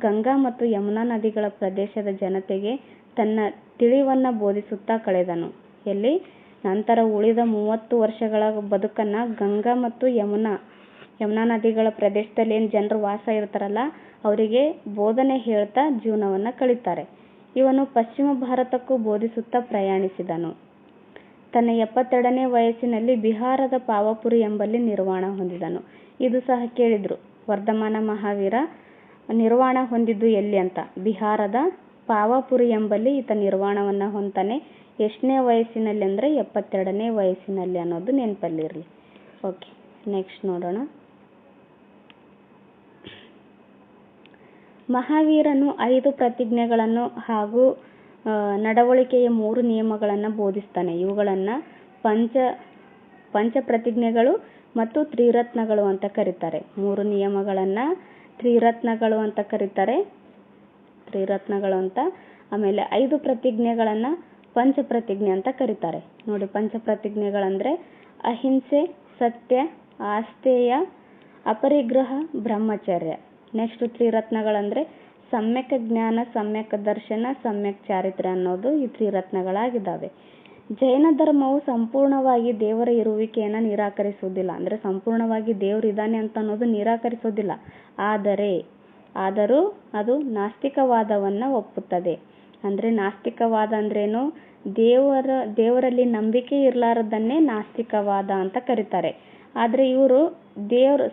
ಗಂಗಾ ಮತ್ತು ಯಮುನಾ ನದಿಗಳ ಪ್ರದೇಶದ ಜನತೆಗೆ ತನ್ನ ತಿಳಿವನ್ನ ಬೋಧಿಸುತ್ತಾ ಕಳೆದನು. ಎಲ್ಲಿ? ನಂತರ ಉಳಿದ 30 ವರ್ಷಗಳ ಬದುಕನ್ನ ಗಂಗಾ ಮತ್ತು ಯಮುನಾ ನದಿಗಳ ಪ್ರದೇಶದಲ್ಲಿ ಏನು ಜನರು ವಾಸ ಇರ್ತಾರಲ್ಲ ಅವರಿಗೆ ಬೋಧನೆ ಹೇಳ್ತಾ ಜೀವನವನ್ನ ಕಳೀತಾರೆ. ಇವನು ಪಶ್ಚಿಮ ಭಾರತಕ್ಕೂ ಬೋಧಿಸುತ್ತಾ ಪ್ರಯಾಣಿಸಿದನು. ತನ್ನ 72ನೇ ವಯಸ್ಸಿನಲ್ಲಿ ಬಿಹಾರದ ಪಾವಾಪುರಿ ಎಂಬಲ್ಲಿ ನಿರ್ವಾಣ ಹೊಂದಿದನು. ಇದು ಸಹ ಕೇಳಿದ್ರು. ವರ್ಧಮಾನ ಮಹಾವೀರ ನಿರ್ವಾಣ ಹೊಂದಿದ್ದು ಎಲ್ಲಿ ಅಂತ? ಬಿಹಾರದ ಪಾವಾಪುರಿ ಎಂಬಲ್ಲಿ ಈತ ನಿರ್ವಾಣವನ್ನು ಹೊಂತಾನೆ. ಎಷ್ಟನೇ ವಯಸ್ಸಿನಲ್ಲಿ ಅಂದರೆ 72ನೇ ವಯಸ್ಸಿನಲ್ಲಿ ಅನ್ನೋದು ನೆನಪಲ್ಲಿರಲಿ. ಓಕೆ, ನೆಕ್ಸ್ಟ್ ನೋಡೋಣ. ಮಹಾವೀರನು 5 ಪ್ರತಿಜ್ಞೆಗಳನ್ನು ಹಾಗೂ ನಡವಳಿಕೆಯ 3 ನಿಯಮಗಳನ್ನು ಬೋಧಿಸ್ತಾನೆ. ಇವುಗಳನ್ನು ಪಂಚ ಪ್ರತಿಜ್ಞೆಗಳು ಮತ್ತು ತ್ರಿರತ್ನಗಳು ಅಂತ ಕರೀತಾರೆ. 3 ನಿಯಮಗಳನ್ನು ತ್ರಿರತ್ನಗಳು ಅಂತ ಕರೀತಾರೆ. ಆಮೇಲೆ 5 ಪ್ರತಿಜ್ಞೆಗಳನ್ನು ಪಂಚ ಪ್ರತಿಜ್ಞೆ ಅಂತ ಕರೀತಾರೆ ನೋಡಿ. ಪಂಚ ಪ್ರತಿಜ್ಞೆಗಳಂದ್ರೆ ಅಹಿಂಸೆ, ಸತ್ಯ, ಆಸ್ತೇಯ, ಅಪರಿಗ್ರಹ, ಬ್ರಹ್ಮಚರ್ಯ. ನೆಕ್ಸ್ಟ್ ತ್ರಿರತ್ನಗಳಂದ್ರೆ ಸಮ್ಯಕ್ ಜ್ಞಾನ, ಸಮ್ಯಕ್ ದರ್ಶನ, ಸಮ್ಯಕ್ ಚಾರಿತ್ರ್ಯ ಅನ್ನೋದು ಈ ತ್ರಿರತ್ನಗಳಾಗಿದ್ದಾವೆ. ಜೈನ ಧರ್ಮವು ಸಂಪೂರ್ಣವಾಗಿ ದೇವರ ಇರುವಿಕೆಯನ್ನು ನಿರಾಕರಿಸುವುದಿಲ್ಲ. ಅಂದರೆ ಸಂಪೂರ್ಣವಾಗಿ ದೇವರು ಇದ್ದಾನೆ ಅಂತ ಅನ್ನೋದು ನಿರಾಕರಿಸೋದಿಲ್ಲ. ಆದರೆ ಆದರೂ ಅದು ನಾಸ್ತಿಕವಾದವನ್ನು ಒಪ್ಪುತ್ತದೆ. ಅಂದರೆ ನಾಸ್ತಿಕವಾದ ಅಂದ್ರೇನು, ದೇವರಲ್ಲಿ ನಂಬಿಕೆ ಇರಲಾರದನ್ನೇ ನಾಸ್ತಿಕವಾದ ಅಂತ ಕರೀತಾರೆ. ಆದರೆ ಇವರು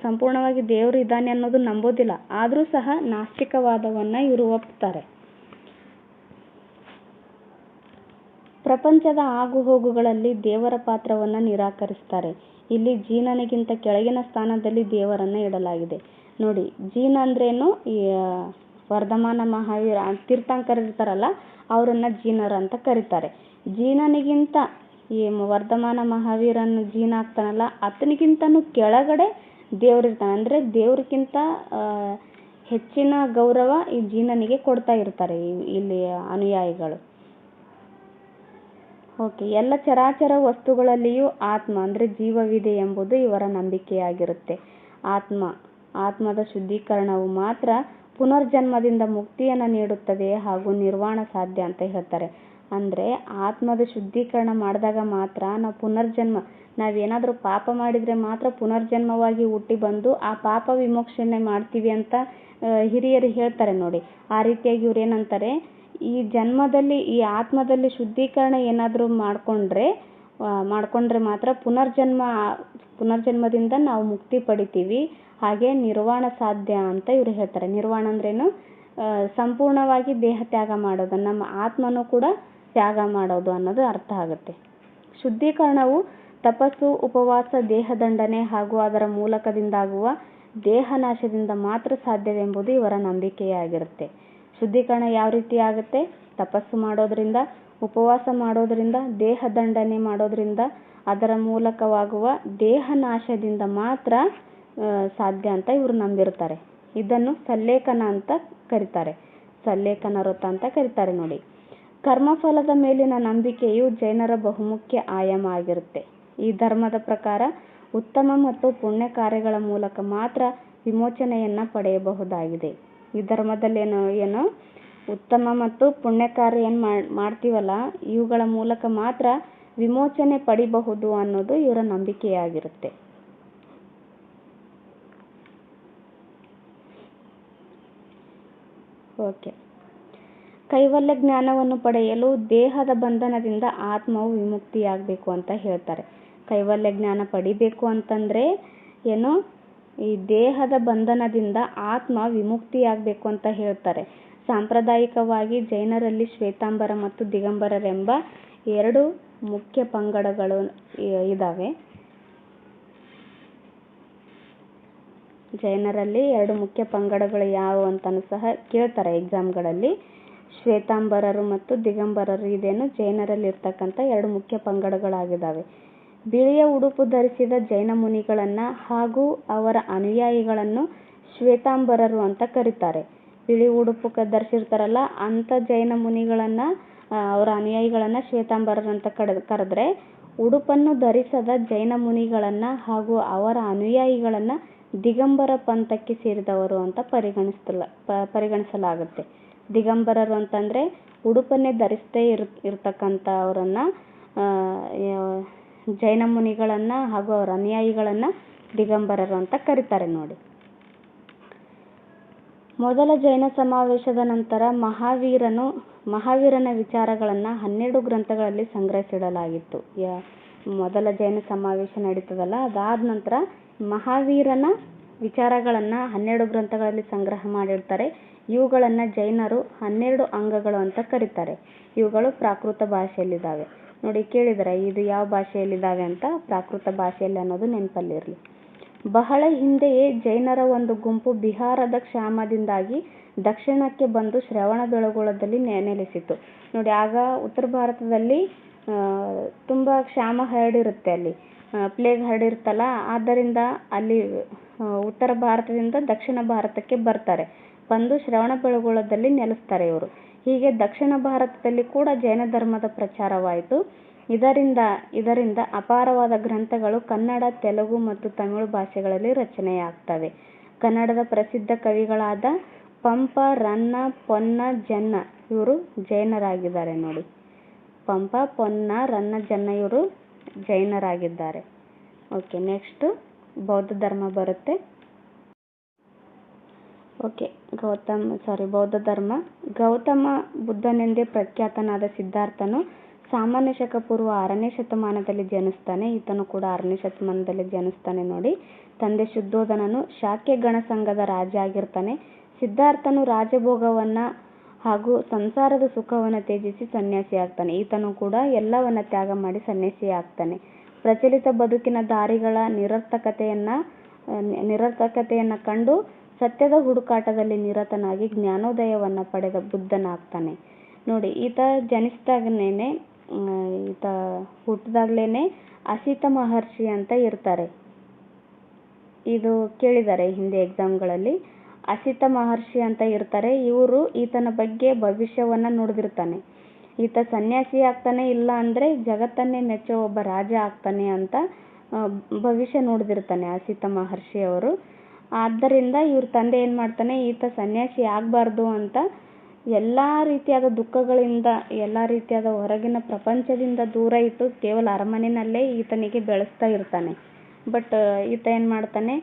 ಸಂಪೂರ್ಣವಾಗಿ ದೇವರು ಇದ್ದಾನೆ ಅನ್ನೋದು ನಂಬೋದಿಲ್ಲ, ಆದರೂ ಸಹ ನಾಸ್ತಿಕವಾದವನ್ನು ಇವರು ಒಪ್ತಾರೆ. ಪ್ರಪಂಚದ ಆಗುಹೋಗುಗಳಲ್ಲಿ ದೇವರ ಪಾತ್ರವನ್ನು ನಿರಾಕರಿಸ್ತಾರೆ. ಇಲ್ಲಿ ಜೀನನಿಗಿಂತ ಕೆಳಗಿನ ಸ್ಥಾನದಲ್ಲಿ ದೇವರನ್ನು ಇಡಲಾಗಿದೆ. ನೋಡಿ, ಜೀನ ಅಂದ್ರೇನು, ಈ ವರ್ಧಮಾನ ಮಹಾವೀರ ತೀರ್ಥಂಕರ ಇರ್ತಾರಲ್ಲ ಅವರನ್ನ ಜೀನರು ಅಂತ ಕರೀತಾರೆ. ಜೀನನಿಗಿಂತ ಈ ವರ್ಧಮಾನ ಮಹಾವೀರನ್ನು ಜೀನ ಆಗ್ತಾನಲ್ಲ ಆತನಿಗಿಂತನೂ ಕೆಳಗಡೆ ದೇವರಿರ್ತಾನೆ. ಅಂದರೆ ದೇವ್ರಿಗಿಂತ ಹೆಚ್ಚಿನ ಗೌರವ ಈ ಜೀನನಿಗೆ ಕೊಡ್ತಾ ಇರ್ತಾರೆ ಇಲ್ಲಿ ಅನುಯಾಯಿಗಳು. ಓಕೆ, ಎಲ್ಲ ಚರಾಚರ ವಸ್ತುಗಳಲ್ಲಿಯೂ ಆತ್ಮ ಅಂದರೆ ಜೀವವಿದೆ ಎಂಬುದು ಇವರ ನಂಬಿಕೆಯಾಗಿರುತ್ತೆ. ಆತ್ಮದ ಶುದ್ಧೀಕರಣವು ಮಾತ್ರ ಪುನರ್ಜನ್ಮದಿಂದ ಮುಕ್ತಿಯನ್ನು ನೀಡುತ್ತದೆ ಹಾಗೂ ನಿರ್ವಾಣ ಸಾಧ್ಯ ಅಂತ ಹೇಳ್ತಾರೆ. ಅಂದರೆ ಆತ್ಮದ ಶುದ್ಧೀಕರಣ ಮಾಡಿದಾಗ ಮಾತ್ರ ನಾವೇನಾದರೂ ಪಾಪ ಮಾಡಿದರೆ ಮಾತ್ರ ಪುನರ್ಜನ್ಮವಾಗಿ ಹುಟ್ಟಿ ಬಂದು ಆ ಪಾಪ ವಿಮೋಚನೆ ಮಾಡ್ತೀವಿ ಅಂತ ಹಿರಿಯರು ಹೇಳ್ತಾರೆ ನೋಡಿ. ಆ ರೀತಿಯಾಗಿ ಇವ್ರು ಏನಂತಾರೆ, ಈ ಜನ್ಮದಲ್ಲಿ ಈ ಆತ್ಮದಲ್ಲಿ ಶುದ್ಧೀಕರಣ ಏನಾದರೂ ಮಾಡ್ಕೊಂಡ್ರೆ ಮಾತ್ರ ಪುನರ್ಜನ್ಮದಿಂದ ನಾವು ಮುಕ್ತಿ ಪಡಿತೀವಿ, ಹಾಗೆ ನಿರ್ವಾಣ ಸಾಧ್ಯ ಅಂತ ಇವರು ಹೇಳ್ತಾರೆ. ನಿರ್ವಾಣ ಅಂದ್ರೇನು, ಸಂಪೂರ್ಣವಾಗಿ ದೇಹ ತ್ಯಾಗ ಮಾಡೋದು, ನಮ್ಮ ಆತ್ಮನೂ ಕೂಡ ತ್ಯಾಗ ಮಾಡೋದು ಅನ್ನೋದು ಅರ್ಥ ಆಗುತ್ತೆ. ಶುದ್ಧೀಕರಣವು ತಪಸ್ಸು, ಉಪವಾಸ, ದೇಹದಂಡನೆ ಹಾಗೂ ಅದರ ಮೂಲಕದಿಂದಾಗುವ ದೇಹನಾಶದಿಂದ ಮಾತ್ರ ಸಾಧ್ಯವೆಂಬುದು ಇವರ ನಂಬಿಕೆಯಾಗಿರುತ್ತೆ. ಶುದ್ಧೀಕರಣ ಯಾವ ರೀತಿ ಆಗುತ್ತೆ? ತಪಸ್ಸು ಮಾಡೋದ್ರಿಂದ, ಉಪವಾಸ ಮಾಡೋದ್ರಿಂದ, ದೇಹದಂಡನೆ ಮಾಡೋದ್ರಿಂದ, ಅದರ ಮೂಲಕವಾಗುವ ದೇಹನಾಶದಿಂದ ಮಾತ್ರ ಸಾಧ್ಯ ಅಂತ ಇವರು ನಂಬಿರ್ತಾರೆ. ಇದನ್ನು ಸಲ್ಲೇಖನ ಅಂತ ಕರೀತಾರೆ, ಸಲ್ಲೇಖನ ವ್ರತ ಅಂತ ಕರೀತಾರೆ ನೋಡಿ. ಕರ್ಮಫಲದ ಮೇಲಿನ ನಂಬಿಕೆಯು ಜೈನರ ಬಹುಮುಖ್ಯ ಆಯಾಮ ಆಗಿರುತ್ತೆ. ಈ ಧರ್ಮದ ಪ್ರಕಾರ ಉತ್ತಮ ಮತ್ತು ಪುಣ್ಯ ಕಾರ್ಯಗಳ ಮೂಲಕ ಮಾತ್ರ ವಿಮೋಚನೆಯನ್ನು ಪಡೆಯಬಹುದಾಗಿದೆ. ಈ ಧರ್ಮದಲ್ಲಿ ಏನು ಉತ್ತಮ ಮತ್ತು ಪುಣ್ಯ ಕಾರ್ಯ ಏನು ಮಾಡ್ತೀವಲ್ಲ ಇವುಗಳ ಮೂಲಕ ಮಾತ್ರ ವಿಮೋಚನೆ ಪಡಿಬಹುದು ಅನ್ನೋದು ಇವರ ನಂಬಿಕೆಯಾಗಿರುತ್ತೆ. ಓಕೆ, ಕೈವಲ್ಯ ಜ್ಞಾನವನ್ನು ಪಡೆಯಲು ದೇಹದ ಬಂಧನದಿಂದ ಆತ್ಮವು ವಿಮುಕ್ತಿಯಾಗಬೇಕು ಅಂತ ಹೇಳ್ತಾರೆ. ಕೈವಲ್ಯ ಜ್ಞಾನ ಪಡಿಬೇಕು ಅಂತಂದರೆ ಏನು, ಈ ದೇಹದ ಬಂಧನದಿಂದ ಆತ್ಮ ವಿಮುಕ್ತಿಯಾಗಬೇಕು ಅಂತ ಹೇಳ್ತಾರೆ. ಸಾಂಪ್ರದಾಯಿಕವಾಗಿ ಜೈನರಲ್ಲಿ ಶ್ವೇತಾಂಬರ ಮತ್ತು ದಿಗಂಬರರೆಂಬ ಎರಡು ಮುಖ್ಯ ಪಂಗಡಗಳು ಇದ್ದಾವೆ. ಜೈನರಲ್ಲಿ ಎರಡು ಮುಖ್ಯ ಪಂಗಡಗಳು ಯಾವುವು ಅಂತಲೂ ಸಹ ಕೇಳ್ತಾರೆ ಎಕ್ಸಾಮ್ಗಳಲ್ಲಿ. ಶ್ವೇತಾಂಬರರು ಮತ್ತು ದಿಗಂಬರರು ಇದೇನು ಜೈನರಲ್ಲಿ ಇರ್ತಕ್ಕಂಥ ಎರಡು ಮುಖ್ಯ ಪಂಗಡಗಳಾಗಿದ್ದಾವೆ. ಬಿಳಿಯ ಉಡುಪು ಧರಿಸಿದ ಜೈನ ಮುನಿಗಳನ್ನು ಹಾಗೂ ಅವರ ಅನುಯಾಯಿಗಳನ್ನು ಶ್ವೇತಾಂಬರರು ಅಂತ ಕರೀತಾರೆ. ಬಿಳಿ ಉಡುಪು ಧರಿಸಿರ್ತಾರಲ್ಲ ಅಂಥ ಜೈನ ಮುನಿಗಳನ್ನು, ಅವರ ಅನುಯಾಯಿಗಳನ್ನು ಶ್ವೇತಾಂಬರರು ಅಂತ ಕರೆದ್ರೆ, ಉಡುಪನ್ನು ಧರಿಸದ ಜೈನ ಮುನಿಗಳನ್ನು ಹಾಗೂ ಅವರ ಅನುಯಾಯಿಗಳನ್ನು ದಿಗಂಬರ ಪಂಥಕ್ಕೆ ಸೇರಿದವರು ಅಂತ ಪರಿಗಣಿಸಲಾಗುತ್ತೆ. ದಿಗಂಬರರು ಅಂತಂದರೆ ಉಡುಪನ್ನೇ ಧರಿಸದೇ ಇರ್ತಕ್ಕಂಥವರನ್ನು, ಜೈನ ಮುನಿಗಳನ್ನು ಹಾಗೂ ಅವರ ಅನುಯಾಯಿಗಳನ್ನು ದಿಗಂಬರರು ಅಂತ ಕರೀತಾರೆ ನೋಡಿ. ಮೊದಲ ಜೈನ ಸಮಾವೇಶದ ನಂತರ ಮಹಾವೀರನ ವಿಚಾರಗಳನ್ನು 12 ಗ್ರಂಥಗಳಲ್ಲಿ ಸಂಗ್ರಹಿಸಿಡಲಾಗಿತ್ತು. ಮೊದಲ ಜೈನ ಸಮಾವೇಶ ನಡೀತದಲ್ಲ, ಅದಾದ ನಂತರ ಮಹಾವೀರನ ವಿಚಾರಗಳನ್ನು 12 ಗ್ರಂಥಗಳಲ್ಲಿ ಸಂಗ್ರಹ ಮಾಡಿರ್ತಾರೆ. ಇವುಗಳನ್ನು ಜೈನರು 12 ಅಂಗಗಳು ಅಂತ ಕರೀತಾರೆ. ಇವುಗಳು ಪ್ರಾಕೃತ ಭಾಷೆಯಲ್ಲಿದ್ದಾವೆ ನೋಡಿ. ಕೇಳಿದರೆ ಇದು ಯಾವ ಭಾಷೆಯಲ್ಲಿದ್ದಾವೆ ಅಂತ, ಪ್ರಾಕೃತ ಭಾಷೆಯಲ್ಲಿ ಅನ್ನೋದು ನೆನಪಲ್ಲಿರಲಿ. ಬಹಳ ಹಿಂದೆಯೇ ಜೈನರ ಒಂದು ಗುಂಪು ಬಿಹಾರದ ಕ್ಷಾಮದಿಂದಾಗಿ ದಕ್ಷಿಣಕ್ಕೆ ಬಂದು ಶ್ರವಣಬೆಳಗೊಳದಲ್ಲಿ ನೆಲೆಸಿತು ನೋಡಿ. ಆಗ ಉತ್ತರ ಭಾರತದಲ್ಲಿ ತುಂಬ ಕ್ಷಾಮ ಹರಡಿರುತ್ತೆ, ಅಲ್ಲಿ ಪ್ಲೇಗ್ ಹರಡಿರುತ್ತಲ್ಲ, ಆದ್ದರಿಂದ ಅಲ್ಲಿ ಉತ್ತರ ಭಾರತದಿಂದ ದಕ್ಷಿಣ ಭಾರತಕ್ಕೆ ಬರ್ತಾರೆ, ಬಂದು ಶ್ರವಣಬೆಳಗೊಳದಲ್ಲಿ ನೆಲೆಸ್ತಾರೆ ಇವರು. ಹೀಗೆ ದಕ್ಷಿಣ ಭಾರತದಲ್ಲಿ ಕೂಡ ಜೈನ ಧರ್ಮದ ಪ್ರಚಾರವಾಯಿತು. ಇದರಿಂದ ಅಪಾರವಾದ ಗ್ರಂಥಗಳು ಕನ್ನಡ, ತೆಲುಗು ಮತ್ತು ತಮಿಳು ಭಾಷೆಗಳಲ್ಲಿ ರಚನೆಯಾಗ್ತವೆ. ಕನ್ನಡದ ಪ್ರಸಿದ್ಧ ಕವಿಗಳಾದ ಪಂಪ, ರನ್ನ, ಪೊನ್ನ, ಜನ್ನ ಇವರು ಜೈನರಾಗಿದ್ದಾರೆ ನೋಡಿ. ಪಂಪ, ಪೊನ್ನ, ರನ್ನ, ಜನ್ನ ಇವರು ಜೈನರಾಗಿದ್ದಾರೆ. ಓಕೆ, ನೆಕ್ಸ್ಟ್ ಬೌದ್ಧ ಧರ್ಮ ಬರುತ್ತೆ. ಓಕೆ. ಬೌದ್ಧ ಧರ್ಮ. ಗೌತಮ ಬುದ್ಧನೆಂದೇ ಪ್ರಖ್ಯಾತನಾದ ಸಿದ್ಧಾರ್ಥನು ಸಾಮಾನ್ಯ ಶಕ ಪೂರ್ವ 6ನೇ ಶತಮಾನದಲ್ಲಿ ಜನಿಸ್ತಾನೆ. ಈತನು ಕೂಡ 6ನೇ ಶತಮಾನದಲ್ಲಿ ಜನಿಸ್ತಾನೆ ನೋಡಿ. ತಂದೆ ಶುದ್ಧೋಧನನು ಶಾಕ್ಯ ಗಣಸಂಘದ ರಾಜ ಆಗಿರ್ತಾನೆ. ಸಿದ್ಧಾರ್ಥನು ರಾಜಭೋಗವನ್ನ ಹಾಗೂ ಸಂಸಾರದ ಸುಖವನ್ನು ತ್ಯಜಿಸಿ ಸನ್ಯಾಸಿ ಆಗ್ತಾನೆ. ಈತನು ಕೂಡ ಎಲ್ಲವನ್ನ ತ್ಯಾಗ ಮಾಡಿ ಸನ್ಯಾಸಿ ಆಗ್ತಾನೆ. ಪ್ರಚಲಿತ ಬದುಕಿನ ದಾರಿಗಳ ನಿರರ್ಥಕತೆಯನ್ನ ಕಂಡು ಸತ್ಯದ ಹುಡುಕಾಟದಲ್ಲಿ ನಿರತನಾಗಿ ಜ್ಞಾನೋದಯವನ್ನ ಪಡೆದ ಬುದ್ಧನಾಗ್ತಾನೆ ನೋಡಿ. ಈತ ಹುಟ್ಟಿದಾಗ್ಲೇನೆ ಅಸಿತ ಮಹರ್ಷಿ ಅಂತ ಇರ್ತಾರೆ. ಇದು ಕೇಳಿದ್ದಾರೆ ಹಿಂದೆ ಎಕ್ಸಾಮ್ಗಳಲ್ಲಿ. ಅಸಿತ ಮಹರ್ಷಿ ಅಂತ ಇರ್ತಾರೆ. ಇವರು ಈತನ ಬಗ್ಗೆ ಭವಿಷ್ಯವನ್ನ ನುಡಿದಿರ್ತಾನೆ. ಈತ ಸನ್ಯಾಸಿ ಆಗ್ತಾನೆ, ಇಲ್ಲ ಅಂದ್ರೆ ಜಗತ್ತನ್ನೇ ಮೆಚ್ಚೋ ಒಬ್ಬ ರಾಜ ಆಗ್ತಾನೆ ಅಂತ ಭವಿಷ್ಯ ನುಡಿದಿರ್ತಾನೆ ಅಸಿತ ಮಹರ್ಷಿ ಅವರು. ಆದ್ದರಿಂದ ಇವ್ರ ತಂದೆ ಏನ್ ಮಾಡ್ತಾನೆ, ಈತ ಸನ್ಯಾಸಿ ಆಗ್ಬಾರ್ದು ಅಂತ ಎಲ್ಲಾ ರೀತಿಯಾದ ದುಃಖಗಳಿಂದ, ಎಲ್ಲಾ ರೀತಿಯಾದ ಹೊರಗಿನ ಪ್ರಪಂಚದಿಂದ ದೂರ ಇಟ್ಟು ಕೇವಲ ಅರಮನೆಯಲ್ಲೇ ಈತನಿಗೆ ಬೆಳೆಸ್ತಾ ಇರ್ತಾನೆ. ಬಟ್ ಈತ ಏನ್ ಮಾಡ್ತಾನೆ,